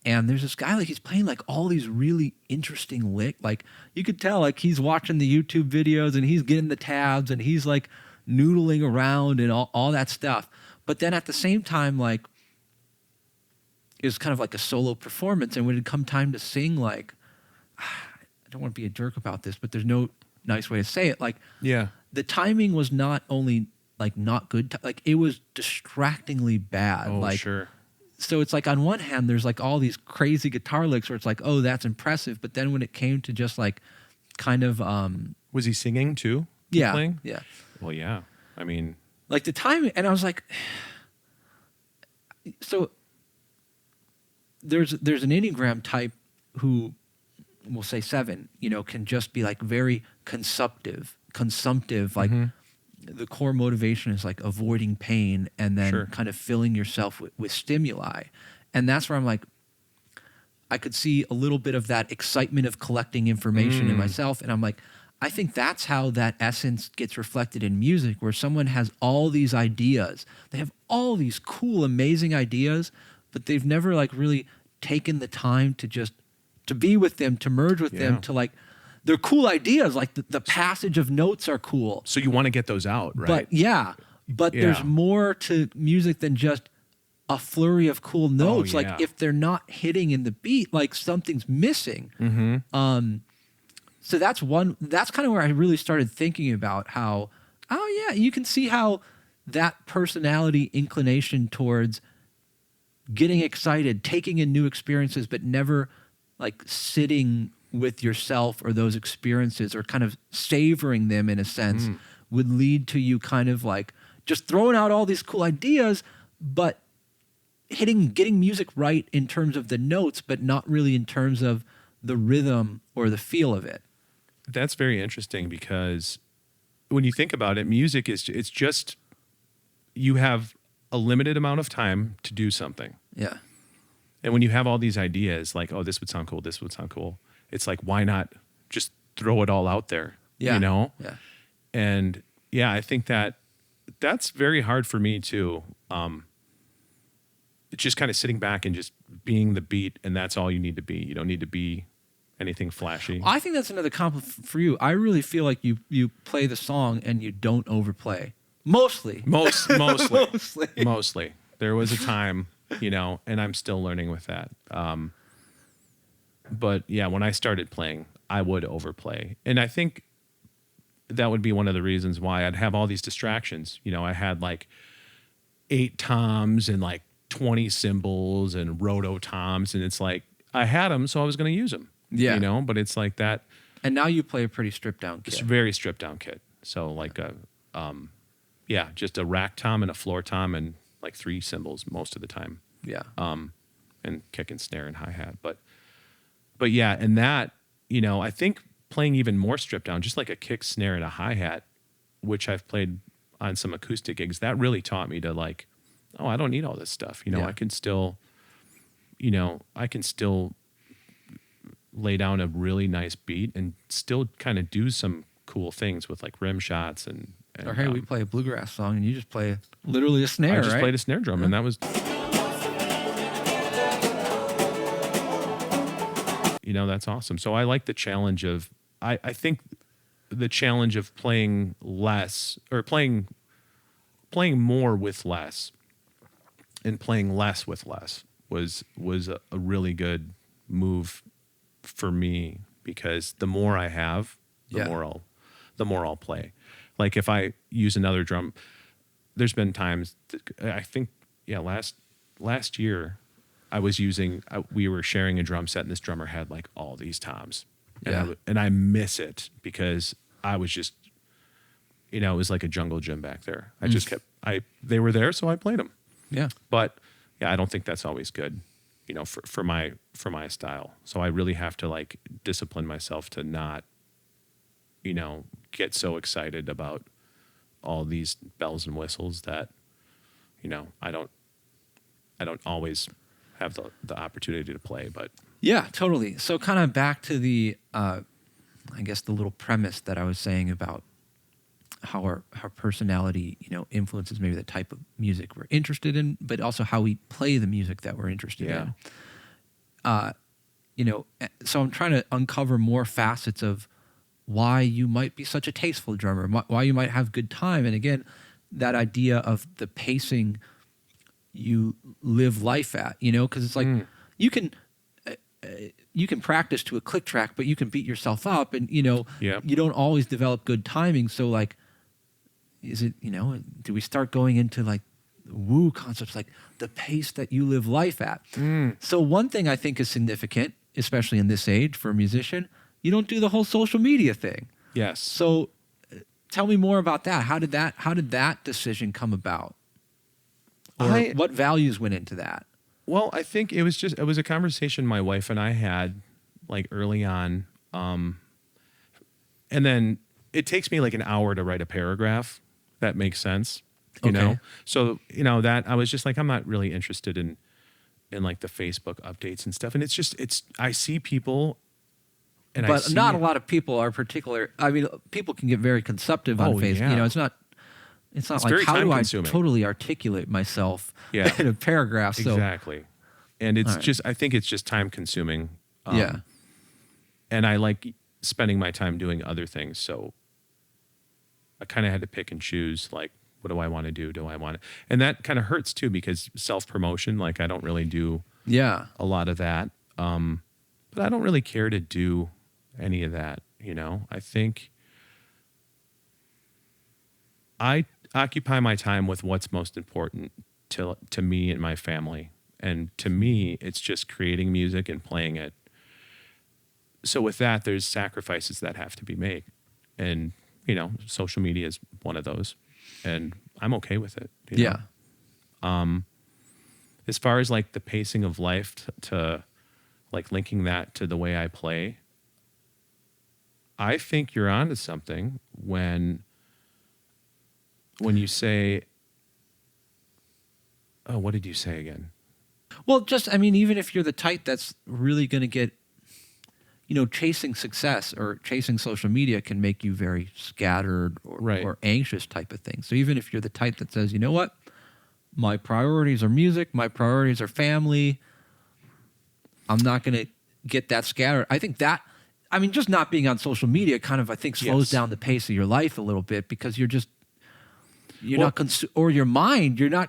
[SPEAKER 1] there's this guy, like, he's playing like all these really interesting like you could tell like he's watching the YouTube videos and he's getting the tabs and he's like noodling around and all that stuff. But then at the same time, like, it was kind of like a solo performance. And when it come time to sing, like, I don't want to be a jerk about this, but there's no nice way to say it. Like,
[SPEAKER 2] Yeah.
[SPEAKER 1] the timing was not only like not good, like it was distractingly bad.
[SPEAKER 2] Oh,
[SPEAKER 1] like,
[SPEAKER 2] sure.
[SPEAKER 1] so it's like on one hand, there's like all these crazy guitar licks where it's like, oh, that's impressive. But then when it came to just like kind of,
[SPEAKER 2] Was he singing too?
[SPEAKER 1] yeah,
[SPEAKER 2] Playing?
[SPEAKER 1] yeah,
[SPEAKER 2] Well, yeah. I mean,
[SPEAKER 1] like the timing, and I was like, so there's an Enneagram type who, we'll say 7, you know, can just be like very consumptive, like the core motivation is like avoiding pain and then
[SPEAKER 2] Sure.
[SPEAKER 1] kind of filling yourself with stimuli. And that's where I'm like, I could see a little bit of that excitement of collecting information in myself. And I'm like, I think that's how that essence gets reflected in music, where someone has all these ideas. They have all these cool, amazing ideas, but they've never like really taken the time to just, to be with them, to merge with them,
[SPEAKER 2] Yeah.
[SPEAKER 1] to like, they're cool ideas. Like the passage of notes are cool.
[SPEAKER 2] so you want to get those out, right?
[SPEAKER 1] But but there's
[SPEAKER 2] Yeah.
[SPEAKER 1] more to music than just a flurry of cool notes.
[SPEAKER 2] yeah.
[SPEAKER 1] Like if they're not hitting in the beat, like something's missing. So that's kind of where I really started thinking about how, oh yeah, you can see how that personality inclination towards getting excited, taking in new experiences, but never like sitting with yourself or those experiences or kind of savoring them in a sense would lead to you kind of like just throwing out all these cool ideas, but getting music right in terms of the notes, but not really in terms of the rhythm or the feel of it.
[SPEAKER 2] That's very interesting because when you think about it, music it's just, you have a limited amount of time to do something.
[SPEAKER 1] Yeah.
[SPEAKER 2] And when you have all these ideas like, oh, this would sound cool, this would sound cool, it's like, why not just throw it all out there?
[SPEAKER 1] Yeah.
[SPEAKER 2] You know?
[SPEAKER 1] Yeah.
[SPEAKER 2] And yeah, I think that's very hard for me too. It's just kind of sitting back and just being the beat, and that's all you need to be. You don't need to be anything flashy.
[SPEAKER 1] I think that's another compliment for you. I really feel like you play the song and you don't overplay. Mostly.
[SPEAKER 2] Mostly. There was a time, you know, and I'm still learning with that. But yeah, when I started playing, I would overplay. And I think that would be one of the reasons why I'd have all these distractions. You know, I had like 8 toms and like 20 cymbals and roto toms, and it's like I had them, so I was going to use them.
[SPEAKER 1] Yeah.
[SPEAKER 2] You know, but it's like that.
[SPEAKER 1] And now you play a pretty stripped down
[SPEAKER 2] It's
[SPEAKER 1] kit.
[SPEAKER 2] a very stripped down kit. So like just a rack tom and a floor tom and like 3 cymbals most of the time.
[SPEAKER 1] Yeah.
[SPEAKER 2] And kick and snare and hi-hat. But yeah, and that, you know, I think playing even more stripped down, just like a kick, snare, and a hi-hat, which I've played on some acoustic gigs, that really taught me to like, oh, I don't need all this stuff. You know,
[SPEAKER 1] Yeah.
[SPEAKER 2] I can still lay down a really nice beat and still kind of do some cool things with like rim shots and
[SPEAKER 1] Or hey, we play a bluegrass song and you just play literally a snare,
[SPEAKER 2] I just
[SPEAKER 1] right?
[SPEAKER 2] played a snare drum, and that was, you know, that's awesome. So I like the challenge of, I think the challenge of playing less or playing more with less and playing less with less was a really good move for me, because the more I have, the more I'll play. Like if I use another drum, there's been times I think, last year I was we were sharing a drum set, and this drummer had like all these toms. And I miss it because I was just, you know, it was like a jungle gym back there. I just they were there, so I played them.
[SPEAKER 1] Yeah.
[SPEAKER 2] But yeah, I don't think that's always good, you know, for my style. So I really have to like discipline myself to not, you know, get so excited about all these bells and whistles that, you know, I don't always have the opportunity to play. But
[SPEAKER 1] Yeah, totally. So kind of back to the, I guess the little premise that I was saying about how our personality, influences maybe the type of music we're interested in, but also how we play the music that we're interested
[SPEAKER 2] Yeah.
[SPEAKER 1] in. So I'm trying to uncover more facets of why you might be such a tasteful drummer, why you might have good time. And again, that idea of the pacing you live life at, because it's like you can practice to a click track, but you can beat yourself up, and
[SPEAKER 2] Yep.
[SPEAKER 1] you don't always develop good timing. So like, is it, do we start going into like woo concepts, like the pace that you live life at? So one thing I think is significant, especially in this age for a musician, you don't do the whole social media thing.
[SPEAKER 2] Yes.
[SPEAKER 1] So tell me more about that. How did that decision come about? Or what values went into that?
[SPEAKER 2] Well, I think it was a conversation my wife and I had like early on. And then it takes me like an hour to write a paragraph. That makes sense. You know? So, that I was just like, I'm not really interested in like the Facebook updates and stuff. And I see people
[SPEAKER 1] but not a lot of people are particular. I mean, people can get very consumptive on Facebook.
[SPEAKER 2] Yeah.
[SPEAKER 1] It's not like,
[SPEAKER 2] very
[SPEAKER 1] how do I
[SPEAKER 2] time-consuming.
[SPEAKER 1] totally articulate myself
[SPEAKER 2] Yeah.
[SPEAKER 1] in a paragraph? So,
[SPEAKER 2] Exactly. And it's
[SPEAKER 1] right.
[SPEAKER 2] I think it's just time consuming.
[SPEAKER 1] Yeah.
[SPEAKER 2] And I like spending my time doing other things. So I kind of had to pick and choose, like, what do I want to do? And that kind of hurts too, because self-promotion, like I don't really do
[SPEAKER 1] Yeah.
[SPEAKER 2] a lot of that. But I don't really care to do any of that. I think I occupy my time with what's most important to me and my family. And to me, it's just creating music and playing it. So with that, there's sacrifices that have to be made. And, social media is one of those. And I'm okay with it.
[SPEAKER 1] Yeah.
[SPEAKER 2] As far as like the pacing of life to like linking that to the way I play, I think you're onto something when you say, oh, what did you say again?
[SPEAKER 1] Well, even if you're the type that's really going to get, chasing success or chasing social media can make you very scattered or anxious type of thing. So even if you're the type that says, you know what, my priorities are music, my priorities are family, I'm not going to get that scattered. I think that, just not being on social media kind of, I think, slows down the pace of your life a little bit, because you're not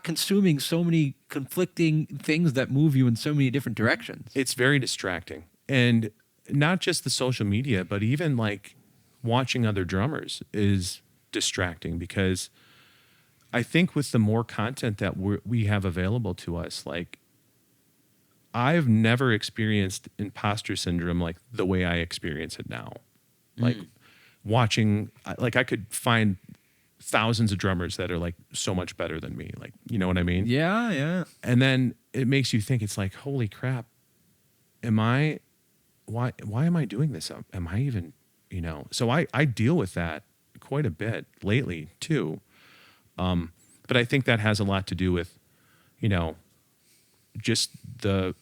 [SPEAKER 1] consuming so many conflicting things that move you in so many different directions.
[SPEAKER 2] It's very distracting. And not just the social media, but even like watching other drummers is distracting, because I think with the more content that we have available to us, like I've never experienced imposter syndrome like the way I experience it now. Like watching, like I could find thousands of drummers that are like so much better than me. Like, you know what I mean?
[SPEAKER 1] Yeah, yeah.
[SPEAKER 2] And then it makes you think, it's like, holy crap, why am I doing this? Am I even, so I deal with that quite a bit lately too. But I think that has a lot to do with, just the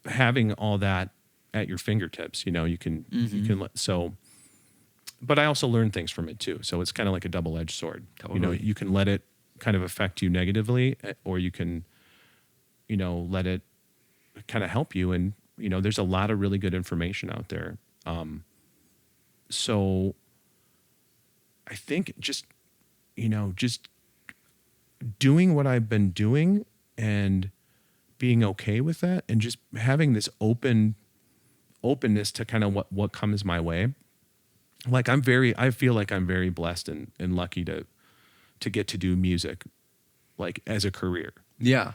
[SPEAKER 2] having all that at your fingertips, you can but I also learn things from it too. So it's kind of like a double-edged sword.
[SPEAKER 1] Totally.
[SPEAKER 2] You can let it kind of affect you negatively, or you can, let it kind of help you. And, there's a lot of really good information out there. So I think just doing what I've been doing and being okay with that, and just having this openness to kind of what comes my way. Like I feel like I'm very blessed and lucky to get to do music like as a career.
[SPEAKER 1] Yeah.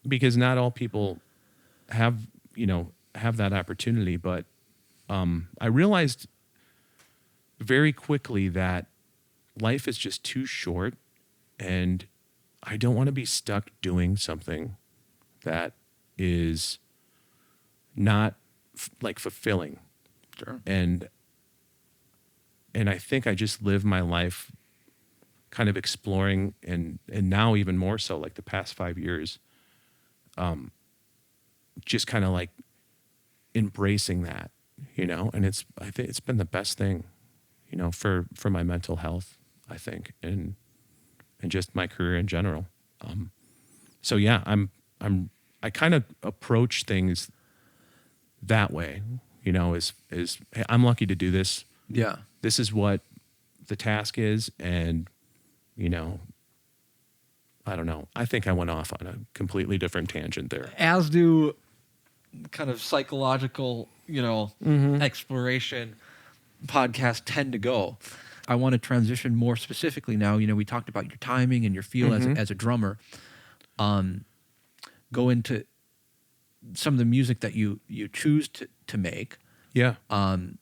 [SPEAKER 2] Because not all people have that opportunity, but I realized very quickly that life is just too short, and I don't want to be stuck doing something that is not like fulfilling.
[SPEAKER 1] Sure.
[SPEAKER 2] And I think I just live my life kind of exploring, and now even more so, like the past 5 years, just kind of like embracing that, you know, and I think it's been the best thing, you know, for my mental health, I think, and just my career in general. So yeah, I kind of approach things that way, you know, is, hey, I'm lucky to do this.
[SPEAKER 1] Yeah.
[SPEAKER 2] This is what the task is. And, you know, I don't know. I think I went off on a completely different tangent there.
[SPEAKER 1] As do kind of psychological, you know, exploration podcasts tend to go. I want to transition more specifically now. You know, we talked about your timing and your feel as a drummer. Go into some of the music that you choose to make.
[SPEAKER 2] Yeah.
[SPEAKER 1] And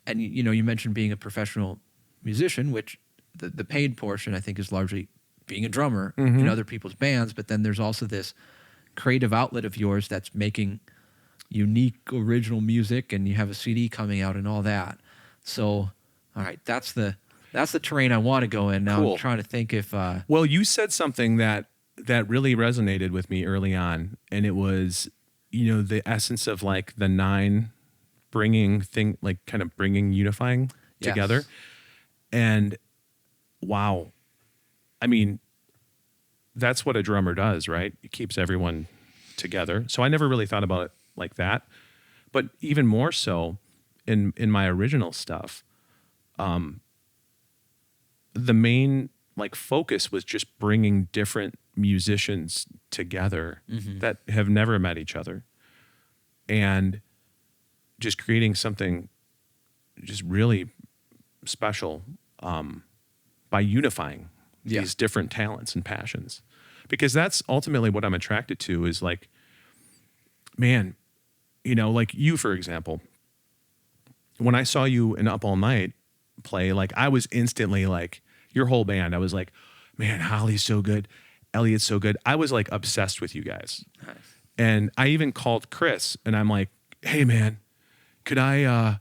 [SPEAKER 1] you know, you mentioned being a professional musician, which the paid portion I think is largely being a drummer in other people's bands. But then there's also this creative outlet of yours that's making unique original music, and you have a CD coming out and all that. So, all right, that's the terrain I want to go in now.
[SPEAKER 2] Cool.
[SPEAKER 1] I'm trying to think if
[SPEAKER 2] Well, you said something that really resonated with me early on, and it was, you know, the essence of like the 9 bringing unifying
[SPEAKER 1] Yes.
[SPEAKER 2] together. And wow, I mean, that's what a drummer does, right? It keeps everyone together. So I never really thought about it like that, but even more so in my original stuff, the main like focus was just bringing different musicians together that have never met each other, and just creating something just really special by unifying these different talents and passions. Because that's ultimately what I'm attracted to is like, man, you know, like you, for example, when I saw you in Up All Night play, like I was instantly like, your whole band, I was like, man, Holly's so good. Elliot's so good. I was like obsessed with you guys.
[SPEAKER 1] Nice.
[SPEAKER 2] And I even called Chris and I'm like, hey man, could I,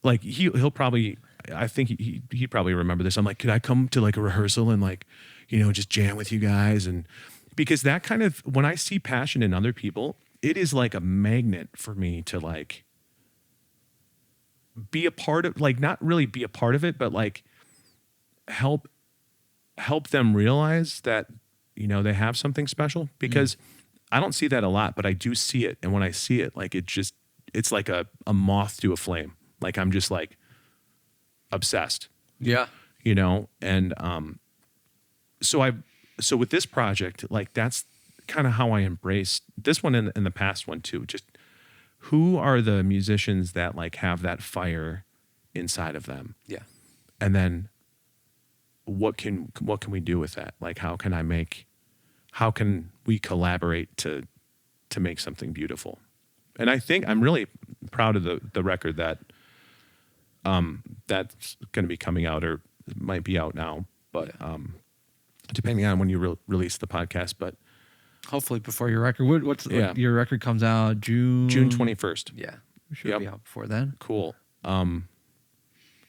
[SPEAKER 2] like he'll probably, I think he'd probably remember this. I'm like, could I come to like a rehearsal and like, you know, just jam with you guys? And because that kind of, when I see passion in other people, it is like a magnet for me to like be a part of, like not really be a part of it, but like help them realize that, you know, they have something special. Because I don't see that a lot, but I do see it. And when I see it, like it's like a moth to a flame. Like I'm just like obsessed.
[SPEAKER 1] Yeah.
[SPEAKER 2] You know, and so with this project, like that's kind of how I embraced this one and the past one too. Just who are the musicians that like have that fire inside of them?
[SPEAKER 1] Yeah.
[SPEAKER 2] And then what can we do with that? Like how can we collaborate to make something beautiful? And I think I'm really proud of the record that that's going to be coming out or might be out now, but depending on when you release the podcast, but
[SPEAKER 1] Hopefully before your record. Your record comes out June
[SPEAKER 2] 21st.
[SPEAKER 1] Yeah. We should be out before then.
[SPEAKER 2] Cool.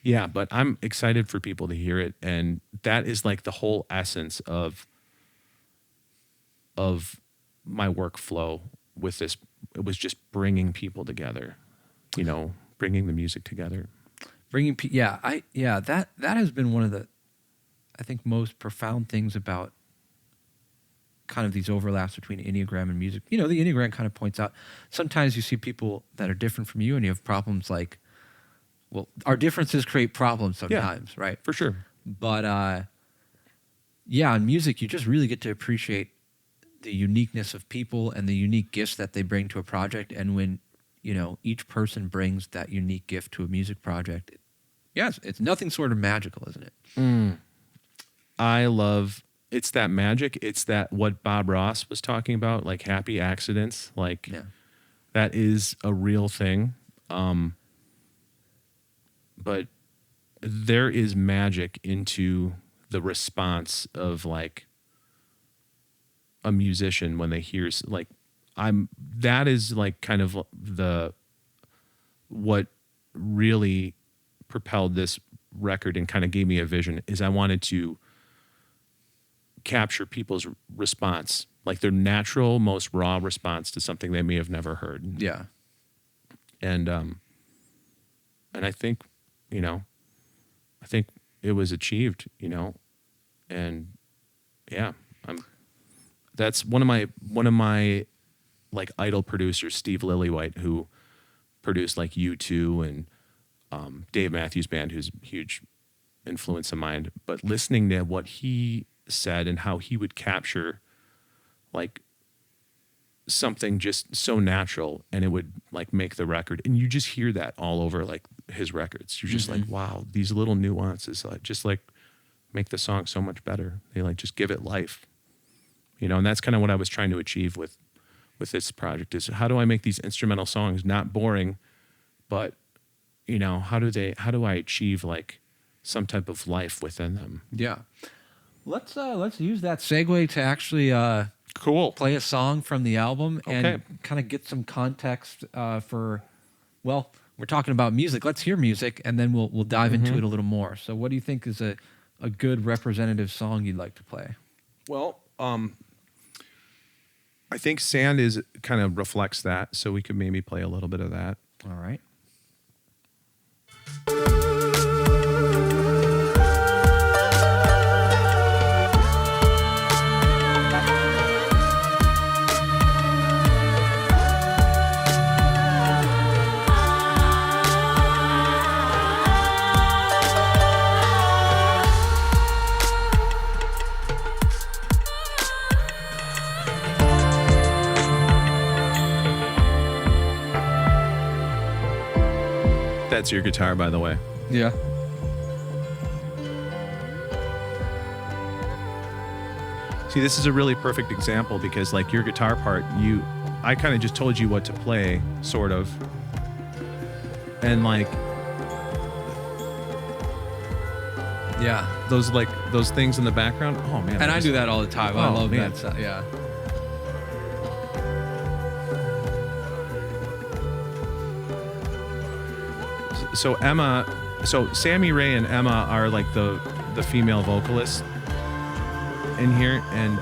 [SPEAKER 2] Yeah, but I'm excited for people to hear it. And that is like the whole essence of my workflow with this. It was just bringing people together, you know, bringing the music together.
[SPEAKER 1] That has been one of the, I think, most profound things about kind of these overlaps between Enneagram and music. You know, the Enneagram kind of points out sometimes you see people that are different from you and you have problems like, well, our differences create problems sometimes, right?
[SPEAKER 2] For sure.
[SPEAKER 1] But in music, you just really get to appreciate the uniqueness of people and the unique gifts that they bring to a project. And when, you know, each person brings that unique gift to a music project, it's nothing sort of magical, isn't it?
[SPEAKER 2] I love, it's that magic. It's that what Bob Ross was talking about, like happy accidents. Like that is a real thing. But there is magic into the response of like a musician when they hear like that is like kind of what really propelled this record and kind of gave me a vision is I wanted to capture people's response like their natural, most raw response to something they may have never heard.
[SPEAKER 1] Yeah.
[SPEAKER 2] And I think, I think it was achieved, and yeah, that's one of my like idol producers, Steve Lillywhite, who produced like U2 and Dave Matthews Band, who's a huge influence of mine. But listening to what he said and how he would capture like something just so natural, and it would like make the record, and you just hear that all over like his records. You're just like, wow, these little nuances just like make the song so much better. They like just give it life, and that's kind of what I was trying to achieve with this project, is how do I make these instrumental songs not boring, but how do I achieve like some type of life within them?
[SPEAKER 1] Yeah. Let's use that segue to actually
[SPEAKER 2] Cool.
[SPEAKER 1] play a song from the album and
[SPEAKER 2] Okay.
[SPEAKER 1] kind of get some context for, well, we're talking about music. Let's hear music, and then we'll dive into it a little more. So what do you think is a good representative song you'd like to play?
[SPEAKER 2] Well, I think Sand is kind of reflects that, so we could maybe play a little bit of that.
[SPEAKER 1] All right.
[SPEAKER 2] That's your guitar, by the way.
[SPEAKER 1] Yeah.
[SPEAKER 2] See, this is a really perfect example because like your guitar part, I kind of just told you what to play, sort of. And like
[SPEAKER 1] Yeah.
[SPEAKER 2] those things in the background. Oh man.
[SPEAKER 1] And I do that all the time. I
[SPEAKER 2] Oh,
[SPEAKER 1] love
[SPEAKER 2] man.
[SPEAKER 1] that sound. Yeah.
[SPEAKER 2] So Sammy Ray and Emma are like the female vocalists in here, and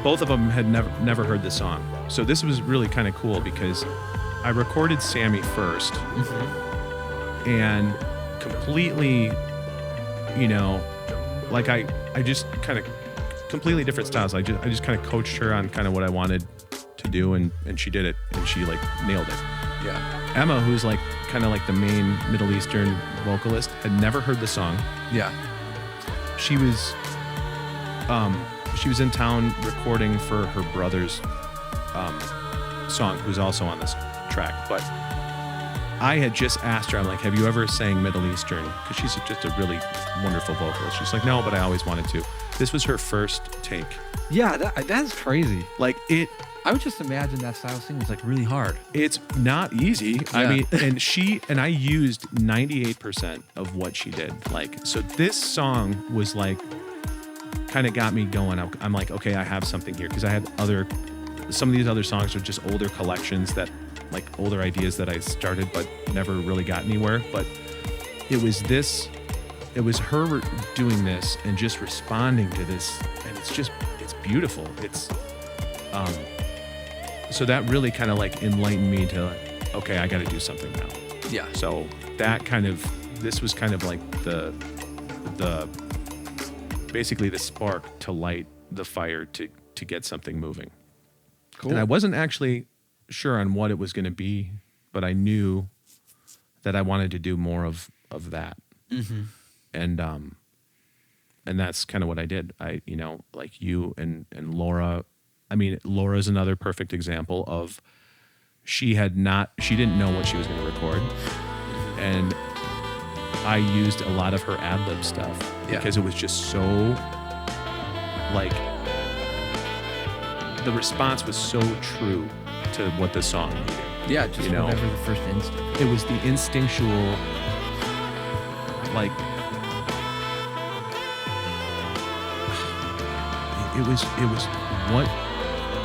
[SPEAKER 2] both of them had never heard this song. So this was really kind of cool because I recorded Sammy first, and completely, like I just kind of completely different styles. I just kind of coached her on kind of what I wanted to do, and she did it, and she like nailed it.
[SPEAKER 1] Yeah.
[SPEAKER 2] Emma, who's like kind of like the main Middle Eastern vocalist, had never heard the song.
[SPEAKER 1] Yeah.
[SPEAKER 2] She was in town recording for her brother's song, who's also on this track. But I had just asked her, I'm like, have you ever sang Middle Eastern? Because she's just a really wonderful vocalist. She's like, no, but I always wanted to. This was her first take.
[SPEAKER 1] Yeah, that's crazy.
[SPEAKER 2] Like
[SPEAKER 1] I would just imagine that style of singing was like really hard.
[SPEAKER 2] it's not easy. I
[SPEAKER 1] Yeah.
[SPEAKER 2] mean, and I used 98% of what she did. Like, so this song was like, kind of got me going. I'm like, okay, I have something here. Cause I had some of these other songs are just older collections like older ideas that I started, but never really got anywhere. But it was her doing this and just responding to this. And it's beautiful. So that really kind of like enlightened me to, okay, I got to do something now.
[SPEAKER 1] Yeah.
[SPEAKER 2] So this was kind of like the basically the spark to light the fire to get something moving.
[SPEAKER 1] Cool.
[SPEAKER 2] And I wasn't actually sure on what it was going to be, but I knew that I wanted to do more of that.
[SPEAKER 1] Mm-hmm.
[SPEAKER 2] And that's kind of what I did. Like you and Laura. I mean, Laura's another perfect example of she didn't know what she was going to record. And I used a lot of her ad-lib stuff because it was just so, like, the response was so true to what the song needed.
[SPEAKER 1] Yeah, just whatever the first instinct.
[SPEAKER 2] It was the instinctual, like, it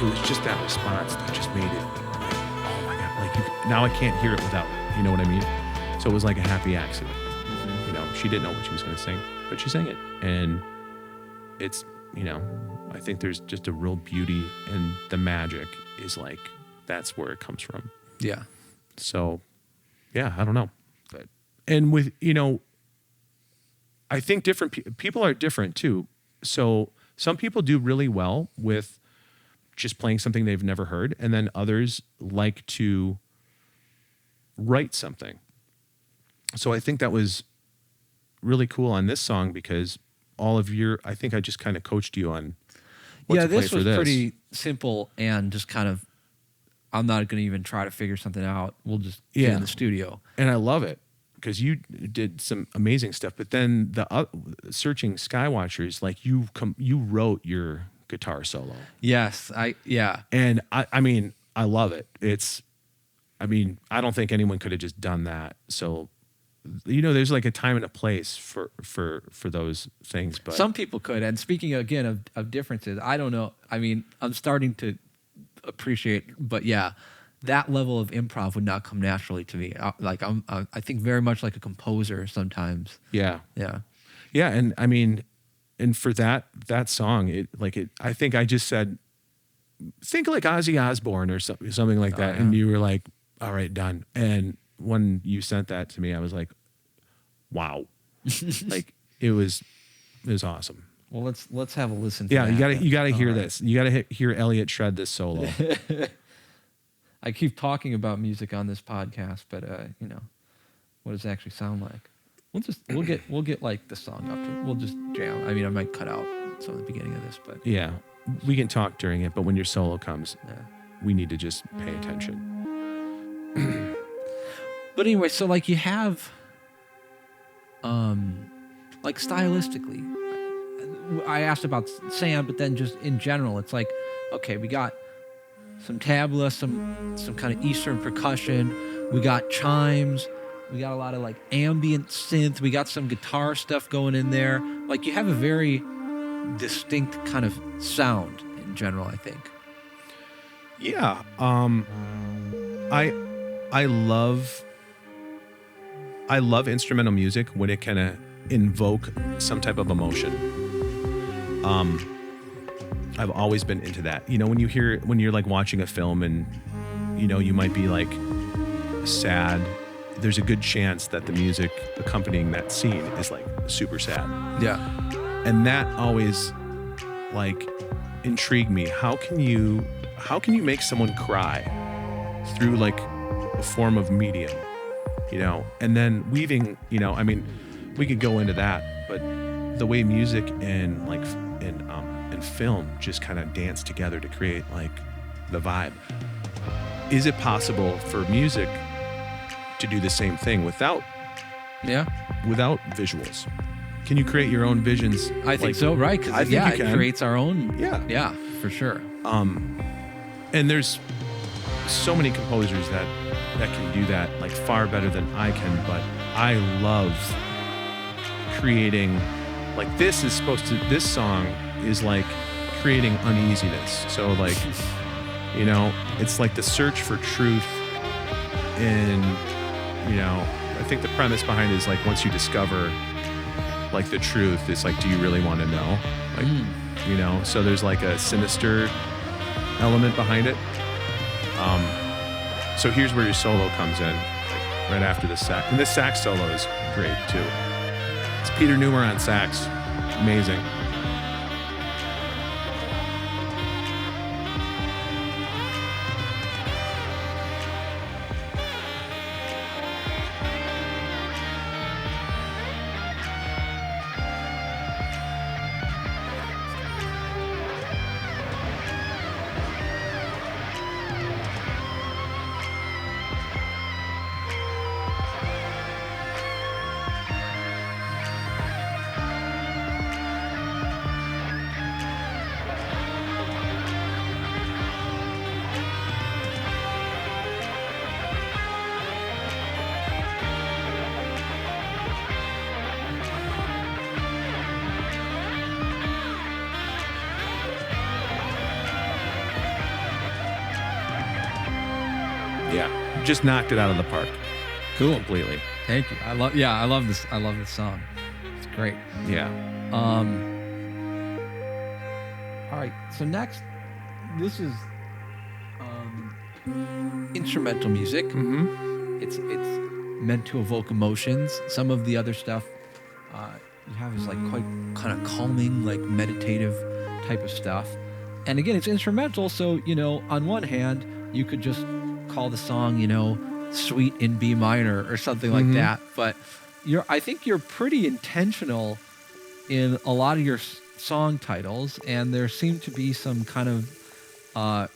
[SPEAKER 2] was just that response that just made it like, oh my God, like now I can't hear it without, you know what I mean? So it was like a happy accident. She didn't know what she was going to sing, but she sang it, and you know, I think there's just a real beauty, and the magic is like, that's where it comes from.
[SPEAKER 1] Yeah.
[SPEAKER 2] So, yeah, I don't know. And with, you know, I think different people are different too. So some people do really well with just playing something they've never heard. And then others like to write something. So I think that was really cool on this song, because I think I just kind of coached you on what to play
[SPEAKER 1] this
[SPEAKER 2] for
[SPEAKER 1] was
[SPEAKER 2] this.
[SPEAKER 1] pretty simple and just kind of, I'm not going to even try to figure something out. We'll just get in the studio.
[SPEAKER 2] And I love it, because you did some amazing stuff. But then searching Skywatchers, like you wrote your guitar solo.
[SPEAKER 1] Yes,
[SPEAKER 2] And I mean, I love it. I don't think anyone could have just done that. So, you know, there's like a time and a place for those things. But
[SPEAKER 1] some people could. And speaking again of differences, I don't know. I mean, I'm starting to appreciate, but yeah, that level of improv would not come naturally to me. I think very much like a composer sometimes.
[SPEAKER 2] Yeah.
[SPEAKER 1] Yeah.
[SPEAKER 2] Yeah. And I mean, and for that song, I think I just said, think like Ozzy Osbourne or something like that.
[SPEAKER 1] Yeah.
[SPEAKER 2] And you were like, all right, done. And when you sent that to me, I was like, wow. Like it was awesome.
[SPEAKER 1] Well, let's have a listen to
[SPEAKER 2] Yeah,
[SPEAKER 1] that.
[SPEAKER 2] you gotta hear
[SPEAKER 1] All right.
[SPEAKER 2] this. You gotta hear Elliot shred this solo.
[SPEAKER 1] I keep talking about music on this podcast, but you know, what does it actually sound like? We'll get like the song up to. We'll just jam. I mean, I might cut out some of the beginning of this, but
[SPEAKER 2] Yeah, we can talk during it, but when your solo comes,
[SPEAKER 1] yeah.
[SPEAKER 2] we need to just pay attention.
[SPEAKER 1] But anyway, so like you have, like stylistically, I asked about Sam, but then just in general, it's like, okay, we got some tabla, some kind of Eastern percussion, we got chimes, we got a lot of like ambient synth, we got some guitar stuff going in there. Like you have a very distinct kind of sound in general, I think.
[SPEAKER 2] Yeah, I love instrumental music when it kind of invoke some type of emotion. I've always been into that. You know, when you're like watching a film and, you know, you might be like sad, there's a good chance that the music accompanying that scene is like super sad.
[SPEAKER 1] Yeah.
[SPEAKER 2] And that always like intrigued me. How can you make someone cry through like a form of medium, you know? And then weaving, you know, I mean, we could go into that, but the way music and like in film just kind of dance together to create like the vibe. Is it possible for music to do the same thing without visuals? Can you create your own visions?
[SPEAKER 1] I think so, right?
[SPEAKER 2] I
[SPEAKER 1] Because
[SPEAKER 2] think you
[SPEAKER 1] it
[SPEAKER 2] can.
[SPEAKER 1] creates our own.
[SPEAKER 2] Yeah.
[SPEAKER 1] For sure.
[SPEAKER 2] And there's so many composers that can do that like far better than I can, but I love creating like this song is like creating uneasiness. So like, you know, it's like the search for truth in, you know, I think the premise behind it is like once you discover like the truth, it's like, do you really want to know? Like, you know, so there's like a sinister element behind it. So here's where your solo comes in, like right after the sax. And this sax solo is great too. It's Peter Newmer on sax. Amazing. Yeah, just knocked it out of the park.
[SPEAKER 1] Cool.
[SPEAKER 2] Completely.
[SPEAKER 1] Thank you. I love this song. It's great.
[SPEAKER 2] Yeah.
[SPEAKER 1] All right. So next, this is instrumental music.
[SPEAKER 2] Mm-hmm.
[SPEAKER 1] It's meant to evoke emotions. Some of the other stuff you have is like quite kind of calming, like meditative type of stuff. And again, it's instrumental. So, on one hand, you could just call the song, Suite in B minor or something like that. But I think you're pretty intentional in a lot of your song titles, and there seem to be some kind of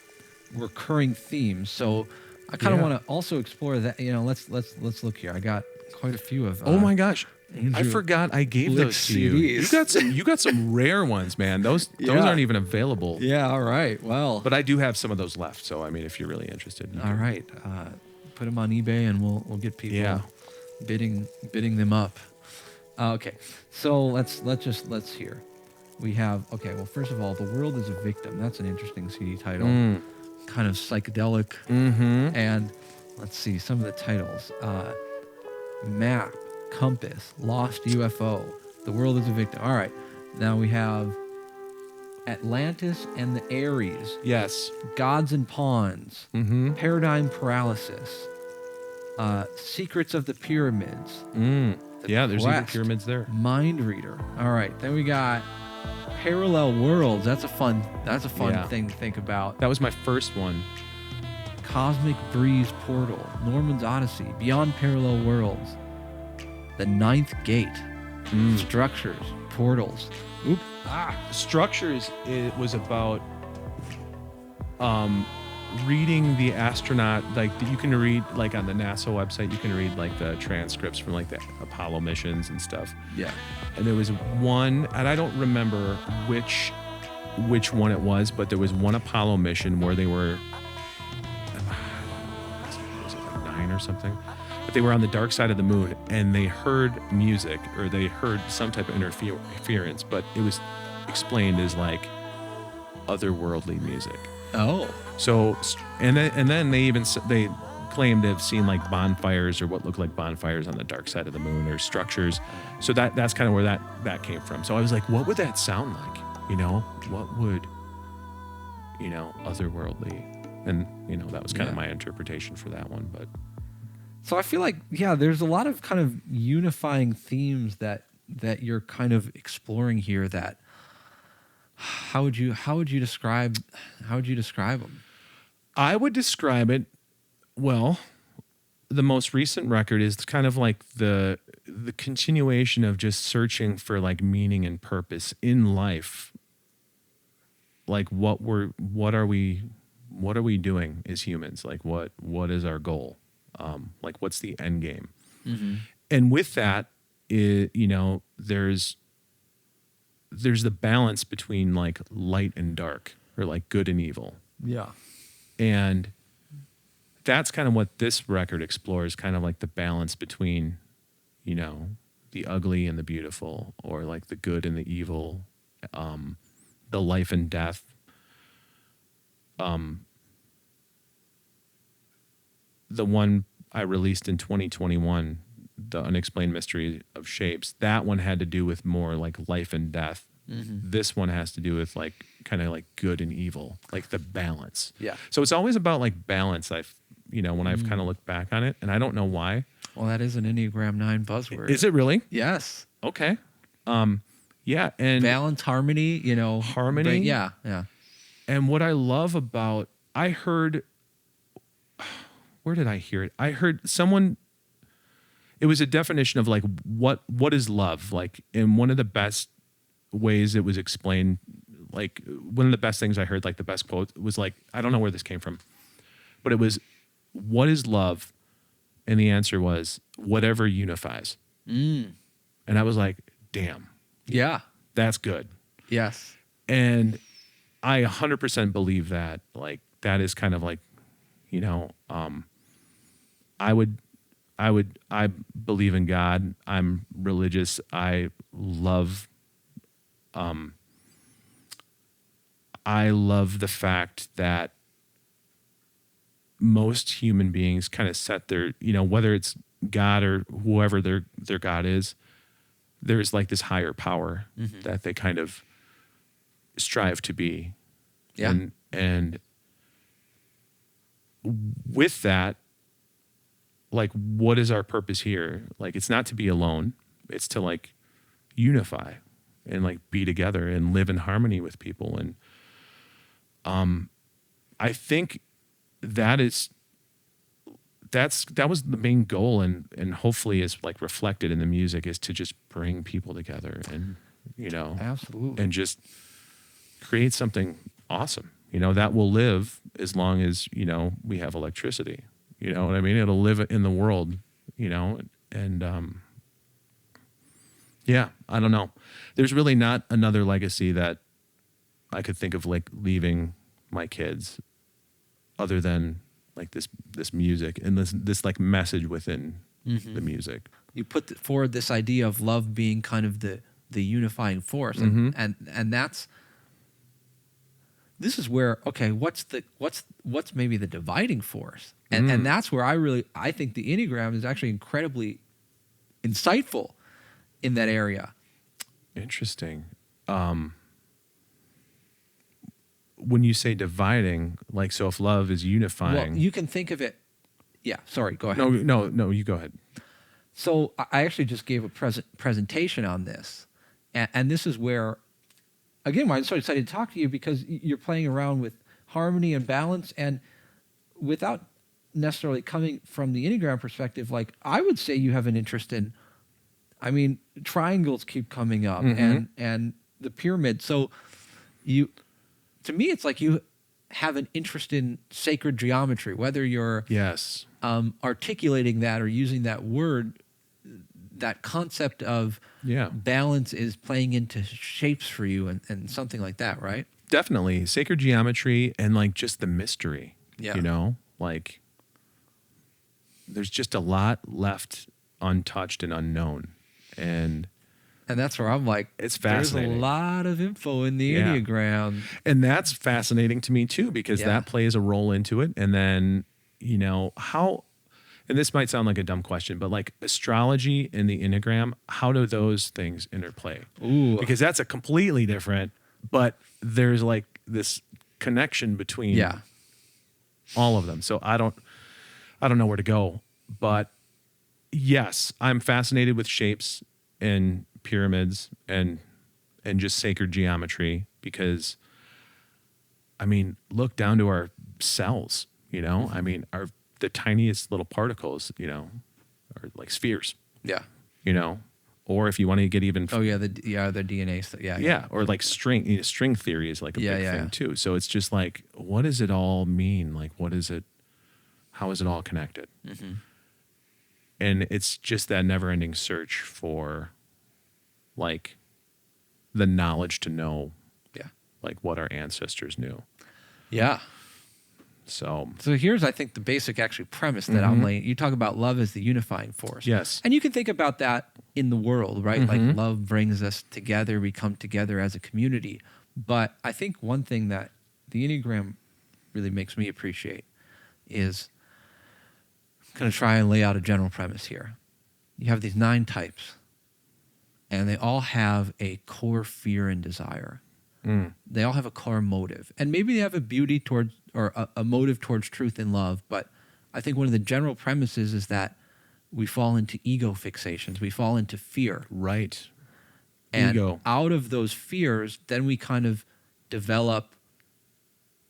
[SPEAKER 1] recurring themes. So I kind of want to also explore that. Let's look here. I got quite a few of.
[SPEAKER 2] Oh my gosh. I
[SPEAKER 1] Andrew
[SPEAKER 2] forgot I gave
[SPEAKER 1] Blick
[SPEAKER 2] those to you.
[SPEAKER 1] CDs.
[SPEAKER 2] You got some rare ones, man. Those aren't even available.
[SPEAKER 1] Yeah, all right. Well,
[SPEAKER 2] But I do have some of those left. So I mean, if you're really interested,
[SPEAKER 1] all right. Put them on eBay, and we'll get people bidding them up. Okay, so let's hear. We have well, first of all, The World is a Victim. That's an interesting CD title, kind of psychedelic.
[SPEAKER 2] Mm-hmm.
[SPEAKER 1] And let's see some of the titles: Map, Compass, Lost UFO, The World is a Victim. All right, now we have Atlantis and the Aries,
[SPEAKER 2] Yes.
[SPEAKER 1] Gods and Pawns,
[SPEAKER 2] Mm-hmm.
[SPEAKER 1] Paradigm Paralysis, Secrets of the Pyramids,
[SPEAKER 2] Yeah, there's even
[SPEAKER 1] Quest,
[SPEAKER 2] pyramids there.
[SPEAKER 1] Mind Reader. All right, then we got Parallel Worlds. That's a fun
[SPEAKER 2] Yeah.
[SPEAKER 1] thing to think about.
[SPEAKER 2] That was my first one.
[SPEAKER 1] Cosmic Breeze Portal, Norman's Odyssey, Beyond Parallel Worlds, The Ninth Gate, Structures, Portals. Oop.
[SPEAKER 2] Structures, it was about reading the astronaut, like you can read like on the NASA website, you can read like the transcripts from like the Apollo missions and stuff.
[SPEAKER 1] Yeah.
[SPEAKER 2] And there was one, and I don't remember which one it was, but there was one Apollo mission where they were, was it like 9 or something? But they were on the dark side of the moon, and they heard music, or they heard some type of interference, but it was explained as like otherworldly music.
[SPEAKER 1] Oh.
[SPEAKER 2] So, and then they claimed to have seen like bonfires or what looked like bonfires on the dark side of the moon, or structures. So that's kind of where that came from. So I was like, what would that sound like? What would, otherworldly? And, that was kind of my interpretation for that one. But
[SPEAKER 1] So I feel like, there's a lot of kind of unifying themes that you're kind of exploring here. That how would you describe them?
[SPEAKER 2] I would describe it, well, the most recent record is kind of like the continuation of just searching for like meaning and purpose in life. Like what are we doing as humans? Like what is our goal? Like what's the end game?
[SPEAKER 1] Mm-hmm.
[SPEAKER 2] And with that, there's the balance between like light and dark, or like good and evil.
[SPEAKER 1] Yeah.
[SPEAKER 2] And that's kind of what this record explores, kind of like the balance between, the ugly and the beautiful, or like the good and the evil, the life and death. The one I released in 2021, The Unexplained Mystery of Shapes, that one had to do with more like life and death. Mm-hmm. This one has to do with like kind of like good and evil, like the balance.
[SPEAKER 1] Yeah.
[SPEAKER 2] So it's always about like balance. When I've kind of looked back on it, and I don't know why.
[SPEAKER 1] Well, that is an Enneagram 9 buzzword.
[SPEAKER 2] Is it really?
[SPEAKER 1] Yes.
[SPEAKER 2] Okay. Yeah. And
[SPEAKER 1] balance, harmony,
[SPEAKER 2] harmony.
[SPEAKER 1] But yeah.
[SPEAKER 2] And what I love about, I heard, where did I hear it? I heard someone, it was a definition of like, what is love? Like, in one of the best ways it was explained, like one of the best things I heard, like the best quote was like, I don't know where this came from, but it was, what is love? And the answer was, whatever unifies. And I was like, damn.
[SPEAKER 1] Yeah.
[SPEAKER 2] That's good.
[SPEAKER 1] Yes.
[SPEAKER 2] And I 100% believe that. Like, that is kind of like, I believe in God. I'm religious. I love the fact that most human beings kind of set their, whether it's God or whoever their God is, there's like this higher power that they kind of strive to be.
[SPEAKER 1] Yeah.
[SPEAKER 2] And with that, like, what is our purpose here? Like, it's not to be alone. It's to like unify and like be together and live in harmony with people. And I think that was the main goal, and hopefully is like reflected in the music, is to just bring people together and, you know,
[SPEAKER 1] Absolutely.
[SPEAKER 2] and just create something awesome, you know, that will live as long as, you know, we have electricity, you know what I mean? It'll live in the world, you know, and yeah, I don't know. There's really not another legacy that I could think of like leaving my kids other than like this music and this like message within the music.
[SPEAKER 1] You put forward this idea of love being kind of the unifying force, and this is where, okay, what's maybe the dividing force, and that's where I think the Enneagram is actually incredibly insightful in that area.
[SPEAKER 2] Interesting. When you say dividing, like, so if love is unifying,
[SPEAKER 1] Well, you can think of it. Yeah, sorry, go ahead.
[SPEAKER 2] no, you go ahead.
[SPEAKER 1] So I actually just gave a presentation on this, and this is where, again, why I'm so excited to talk to you, because you're playing around with harmony and balance, and without necessarily coming from the Enneagram perspective, like, I would say you have an interest in, I mean, triangles keep coming up, and the pyramid. So to me, it's like you have an interest in sacred geometry, whether you're
[SPEAKER 2] Yes.
[SPEAKER 1] Articulating that or using that word. That concept of balance is playing into shapes for you, and something like that, right?
[SPEAKER 2] Definitely. Sacred geometry and like just the mystery,
[SPEAKER 1] Yeah.
[SPEAKER 2] you know, like there's just a lot left untouched and unknown. And
[SPEAKER 1] that's where I'm like,
[SPEAKER 2] it's fascinating.
[SPEAKER 1] There's a lot of info in the Enneagram.
[SPEAKER 2] And that's fascinating to me too, because that plays a role into it. And then, you know, and this might sound like a dumb question, but like astrology and the Enneagram, how do those things interplay?
[SPEAKER 1] Ooh.
[SPEAKER 2] Because that's a completely different, but there's like this connection between all of them. So I don't know where to go, but yes, I'm fascinated with shapes and pyramids and just sacred geometry, because I mean, look down to our cells, you know, I mean, the tiniest little particles, you know, are like spheres.
[SPEAKER 1] Yeah.
[SPEAKER 2] You know, or if you want to get even
[SPEAKER 1] the DNA stuff.
[SPEAKER 2] Yeah, or like string theory is like a big thing too. So it's just like, what does it all mean? Like, how is it all connected? And it's just that never-ending search for like the knowledge to know like what our ancestors knew.
[SPEAKER 1] Yeah.
[SPEAKER 2] So
[SPEAKER 1] here's, I think, the basic actually premise that I'm laying. You talk about love as the unifying force.
[SPEAKER 2] Yes.
[SPEAKER 1] And you can think about that in the world, right? Like, love brings us together. We come together as a community. But I think one thing that the Enneagram really makes me appreciate is, I'm going to try and lay out a general premise here. You have these 9 types, and they all have a core fear and desire. They all have a core motive, and maybe they have a beauty towards, or a motive towards truth and love. But I think one of the general premises is that we fall into ego fixations. We fall into fear.
[SPEAKER 2] Right.
[SPEAKER 1] And
[SPEAKER 2] Ego.
[SPEAKER 1] out of those fears, then we kind of develop,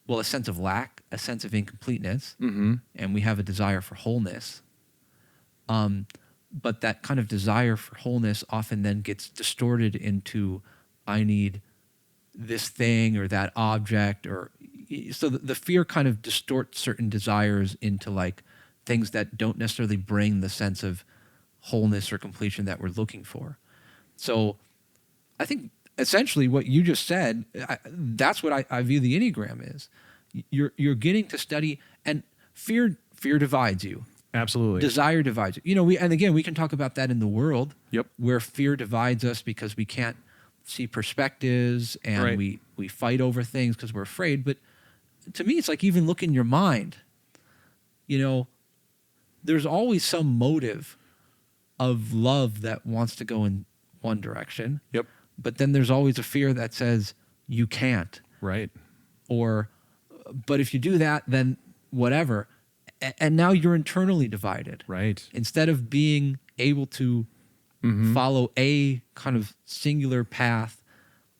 [SPEAKER 1] well, a sense of lack, a sense of incompleteness, and we have a desire for wholeness. But that kind of desire for wholeness often then gets distorted into, I need this thing or that object, or so the fear kind of distorts certain desires into like things that don't necessarily bring the sense of wholeness or completion that we're looking for. So I think essentially what you just said, that's what I view the Enneagram is. You're getting to study, and fear divides you.
[SPEAKER 2] Absolutely.
[SPEAKER 1] Desire divides you. You know, and again, we can talk about that in the world.
[SPEAKER 2] Yep.
[SPEAKER 1] Where fear divides us because we can't see perspectives, and we fight over things because we're afraid. But to me, it's like, even look in your mind. You know, there's always some motive of love that wants to go in one direction.
[SPEAKER 2] Yep.
[SPEAKER 1] But then there's always a fear that says, you can't.
[SPEAKER 2] Right.
[SPEAKER 1] Or, but if you do that, then whatever. And now you're internally divided.
[SPEAKER 2] Right.
[SPEAKER 1] Instead of being able to follow a kind of singular path,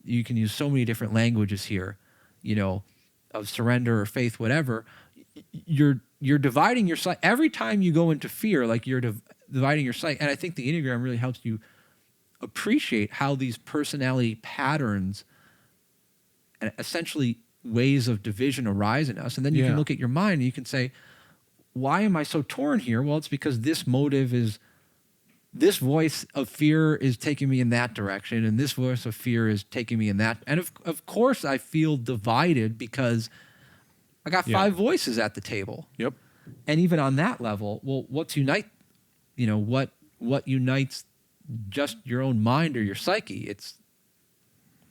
[SPEAKER 1] you can use so many different languages here, you know, of surrender or faith, whatever. You're dividing your sight. Every time you go into fear, like you're dividing your sight. And I think the Enneagram really helps you appreciate how these personality patterns and essentially ways of division arise in us. And then you can look at your mind and you can say, why am I so torn here? Well, it's because this voice of fear is taking me in that direction, and this voice of fear is taking me in that. And of course I feel divided because I got 5 voices at the table.
[SPEAKER 2] Yep.
[SPEAKER 1] And even on that level, well, what unites just your own mind or your psyche? It's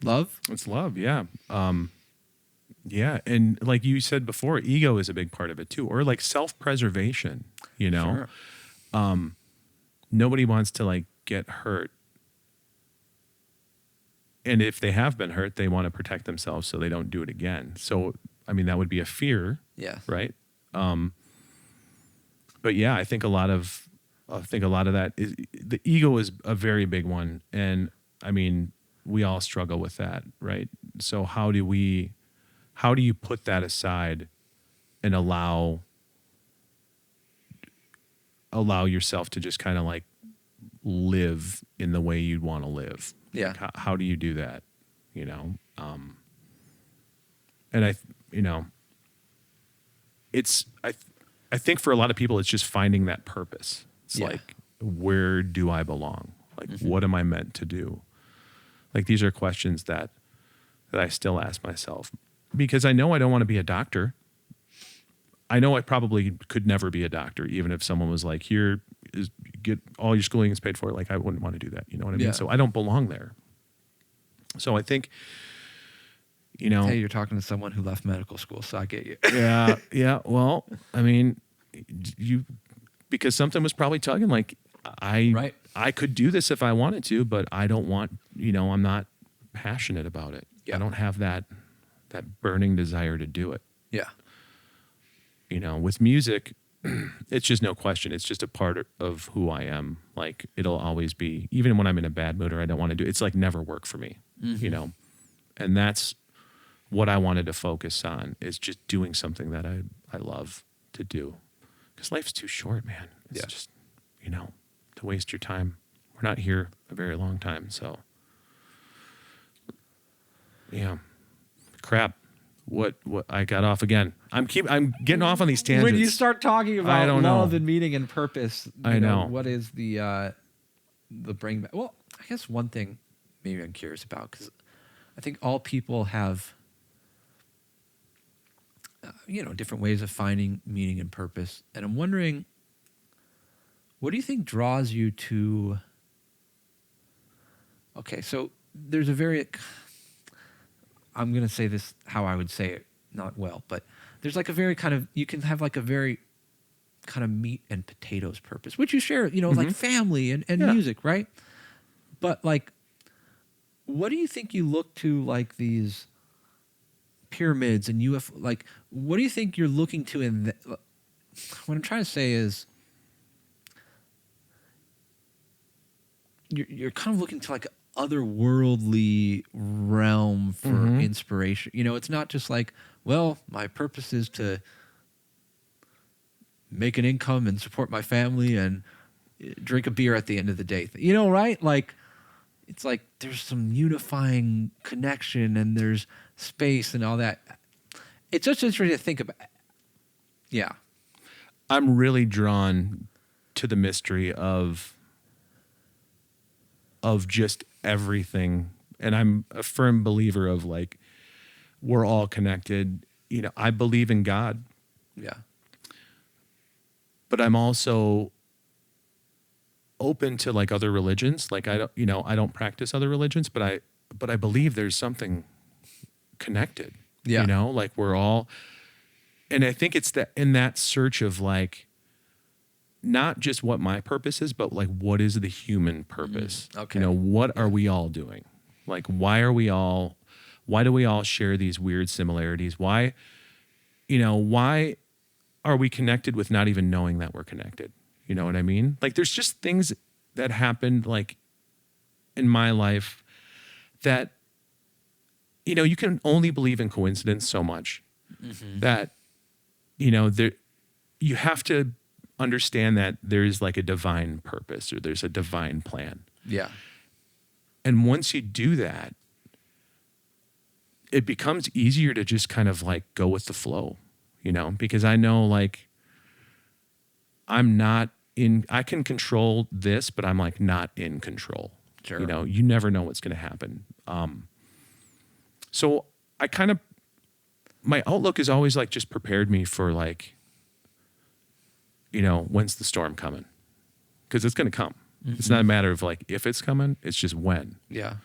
[SPEAKER 1] love.
[SPEAKER 2] It's love. Yeah. Yeah. And like you said before, ego is a big part of it too, or like self-preservation, you know.
[SPEAKER 1] Sure.
[SPEAKER 2] Nobody wants to like get hurt. And if they have been hurt, they want to protect themselves so they don't do it again. So, I mean, that would be a fear.
[SPEAKER 1] Yeah.
[SPEAKER 2] Right. But yeah, I think a lot of that is the ego is a very big one. And I mean, we all struggle with that. Right. So how do you put that aside and allow yourself to just kind of like live in the way you'd want to live?
[SPEAKER 1] Yeah.
[SPEAKER 2] Like, how do you do that? You know? And I think for a lot of people, it's just finding that purpose. It's like, where do I belong? Like, what am I meant to do? Like, these are questions that I still ask myself, because I know I don't want to be a doctor. I know I probably could never be a doctor, even if someone was like, get all your schooling is paid for. Like, I wouldn't want to do that. You know what I mean? So I don't belong there. So I think, you know.
[SPEAKER 1] Hey, you're talking to someone who left medical school, so I get you.
[SPEAKER 2] Yeah. Well, I mean, because something was probably tugging, like, I could do this if I wanted to, but I don't want, I'm not passionate about it. Yeah. I don't have that burning desire to do it.
[SPEAKER 1] Yeah.
[SPEAKER 2] With music, it's just no question. It's just a part of who I am. Like, it'll always be, even when I'm in a bad mood or I don't want to do it, it's like never work for me, and that's what I wanted to focus on, is just doing something that I love to do. Because life's too short, man. It's just, to waste your time. We're not here a very long time. So, yeah. Crap. What I got off again. I'm getting off on these tangents.
[SPEAKER 1] When you start talking about love and meaning and purpose,
[SPEAKER 2] I know.
[SPEAKER 1] What is the bring back? Well, I guess one thing maybe I'm curious about, because I think all people have different ways of finding meaning and purpose, and I'm wondering, what do you think draws you to? Okay, so there's a very, I'm going to say this how I would say it, not well, but there's like a very kind of, you can have like a very kind of meat and potatoes purpose, which you share, like family and music, right? But like, what do you think you look to, like these pyramids and UFO, like, what do you think you're looking to in what I'm trying to say is, you're kind of looking to like otherworldly realm for inspiration. It's not just like, well, my purpose is to make an income and support my family and drink a beer at the end of the day. Right? Like, it's like there's some unifying connection and there's space and all that. It's just interesting to think about. Yeah.
[SPEAKER 2] I'm really drawn to the mystery of just everything. And I'm a firm believer of, like, we're all connected. I believe in God.
[SPEAKER 1] Yeah.
[SPEAKER 2] But I'm also open to, like, other religions. Like, I don't practice other religions, but I believe there's something connected.
[SPEAKER 1] Yeah.
[SPEAKER 2] Like, we're all, and I think it's in that search of, like, not just what my purpose is, but like, what is the human purpose?
[SPEAKER 1] Okay.
[SPEAKER 2] What are we all doing? Like, why are we all Why do we all share these weird similarities? Why are we connected with not even knowing that we're connected? You know what I mean? Like there's just things that happened like in my life that, you can only believe in coincidence so much that, you have to understand that there's like a divine purpose or there's a divine plan.
[SPEAKER 1] Yeah.
[SPEAKER 2] And once you do that, it becomes easier to just kind of like go with the flow, because I know like I can control this, but I'm like not in control.
[SPEAKER 1] Sure.
[SPEAKER 2] You never know what's going to happen. So my outlook is always like just prepared me for like, when's the storm coming? Because it's going to come. Mm-hmm. It's not a matter of like if it's coming, it's just when.
[SPEAKER 1] Yeah.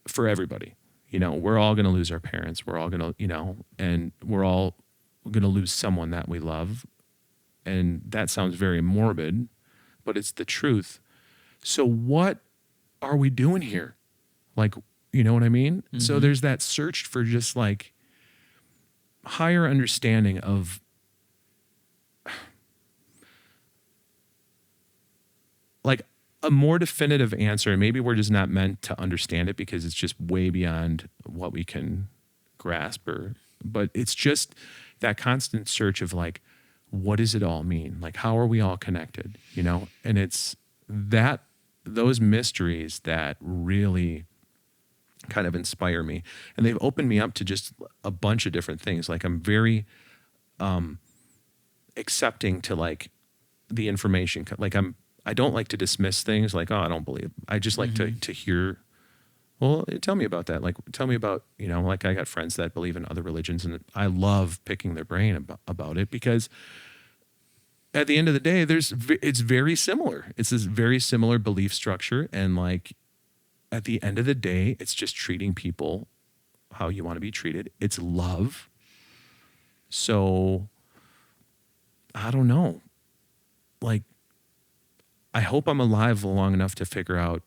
[SPEAKER 2] For everybody, we're all going to lose our parents. We're all going to, and we're all going to lose someone that we love. And that sounds very morbid, but it's the truth. So what are we doing here? Like, you know what I mean? Mm-hmm. So there's that search for just like higher understanding of like a more definitive answer. Maybe we're just not meant to understand it because it's just way beyond what we can grasp but it's just that constant search of like, what does it all mean? Like, how are we all connected? And it's those mysteries that really kind of inspire me. And they've opened me up to just a bunch of different things. Like I'm very accepting to like the information. Like I don't like to dismiss things like, oh, I don't believe. I just like to hear, well, tell me about that. Like, tell me about, like I got friends that believe in other religions and I love picking their brain about it because at the end of the day, it's very similar. It's this very similar belief structure. And like, at the end of the day, it's just treating people how you want to be treated. It's love. So I don't know. Like, I hope I'm alive long enough to figure out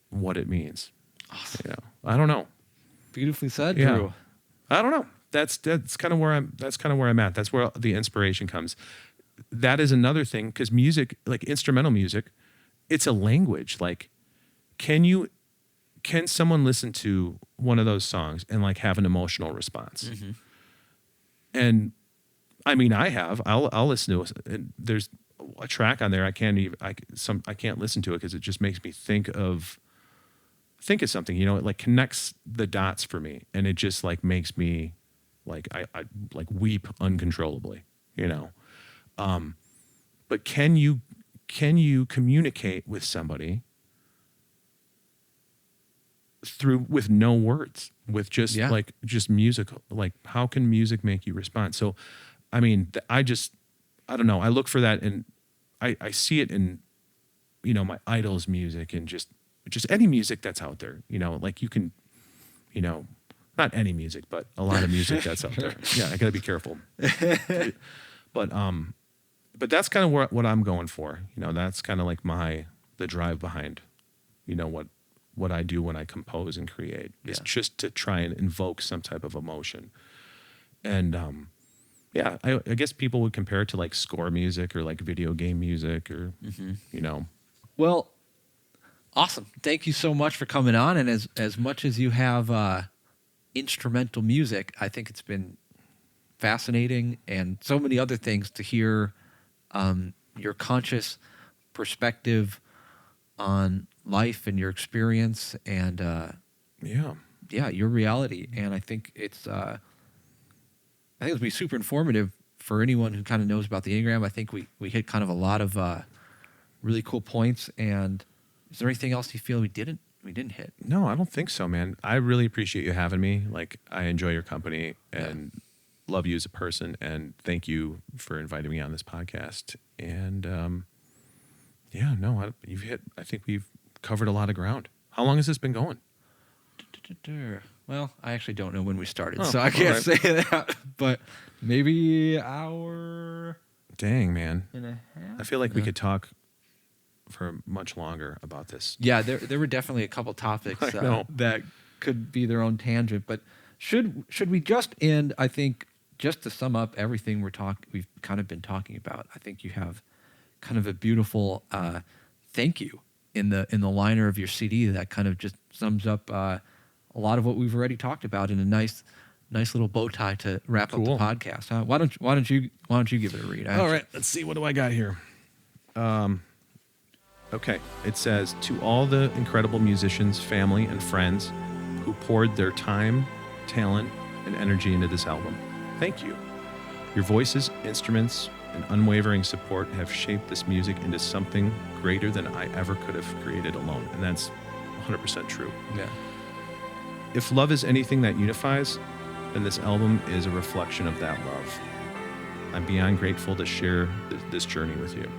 [SPEAKER 2] what it means.
[SPEAKER 1] Awesome.
[SPEAKER 2] I don't know.
[SPEAKER 1] Beautifully said, Drew.
[SPEAKER 2] I don't know. That's kind of where I'm at. That's where the inspiration comes. That is another thing because music, like instrumental music, it's a language. Like, can someone listen to one of those songs and like have an emotional response? Mm-hmm. And I mean, I'll listen to it. And there's a track on there I can't listen to it because it just makes me think of something. It like connects the dots for me, and it just like makes me like I like weep uncontrollably. But can you communicate with somebody with no words, with just like just musical? Like, how can music make you respond? So, I mean, I don't know. I look for that, and I see it in, my idol's music and just any music that's out there. Like you can, not any music, but a lot of music that's out there. Yeah, I got to be careful. But that's kind of what I'm going for. That's kind of like the drive behind, what I do when I compose and create. It's just to try and invoke some type of emotion. And I guess people would compare it to like score music or like video game music or,
[SPEAKER 1] Well, awesome. Thank you so much for coming on. And as much as you have instrumental music, I think it's been fascinating and so many other things to hear your conscious perspective on life and your experience and your reality. And I think it'll be super informative for anyone who kind of knows about the Enneagram. I think we hit kind of a lot of really cool points. And is there anything else you feel we didn't hit?
[SPEAKER 2] No, I don't think so, man. I really appreciate you having me. Like, I enjoy your company and love you as a person. And thank you for inviting me on this podcast. And I think we've covered a lot of ground. How long has this been going?
[SPEAKER 1] Well, I actually don't know when we started, so I can't say that. But maybe hour.
[SPEAKER 2] Dang, man.
[SPEAKER 1] And a half.
[SPEAKER 2] I feel like we could talk for much longer about this.
[SPEAKER 1] Yeah, there were definitely a couple topics that could be their own tangent. But should we just end? I think just to sum up everything we've kind of been talking about. I think you have kind of a beautiful thank you in the liner of your CD that kind of just sums up a lot of what we've already talked about in a nice little bow tie to wrap up the podcast. Why don't you give it a read?
[SPEAKER 2] All right, let's see. What do I got here? Okay, it says, to all the incredible musicians, family, and friends who poured their time, talent, and energy into this album, thank you. Your voices, instruments, and unwavering support have shaped this music into something greater than I ever could have created alone. And that's 100% true.
[SPEAKER 1] Yeah.
[SPEAKER 2] If love is anything that unifies, then this album is a reflection of that love. I'm beyond grateful to share this journey with you.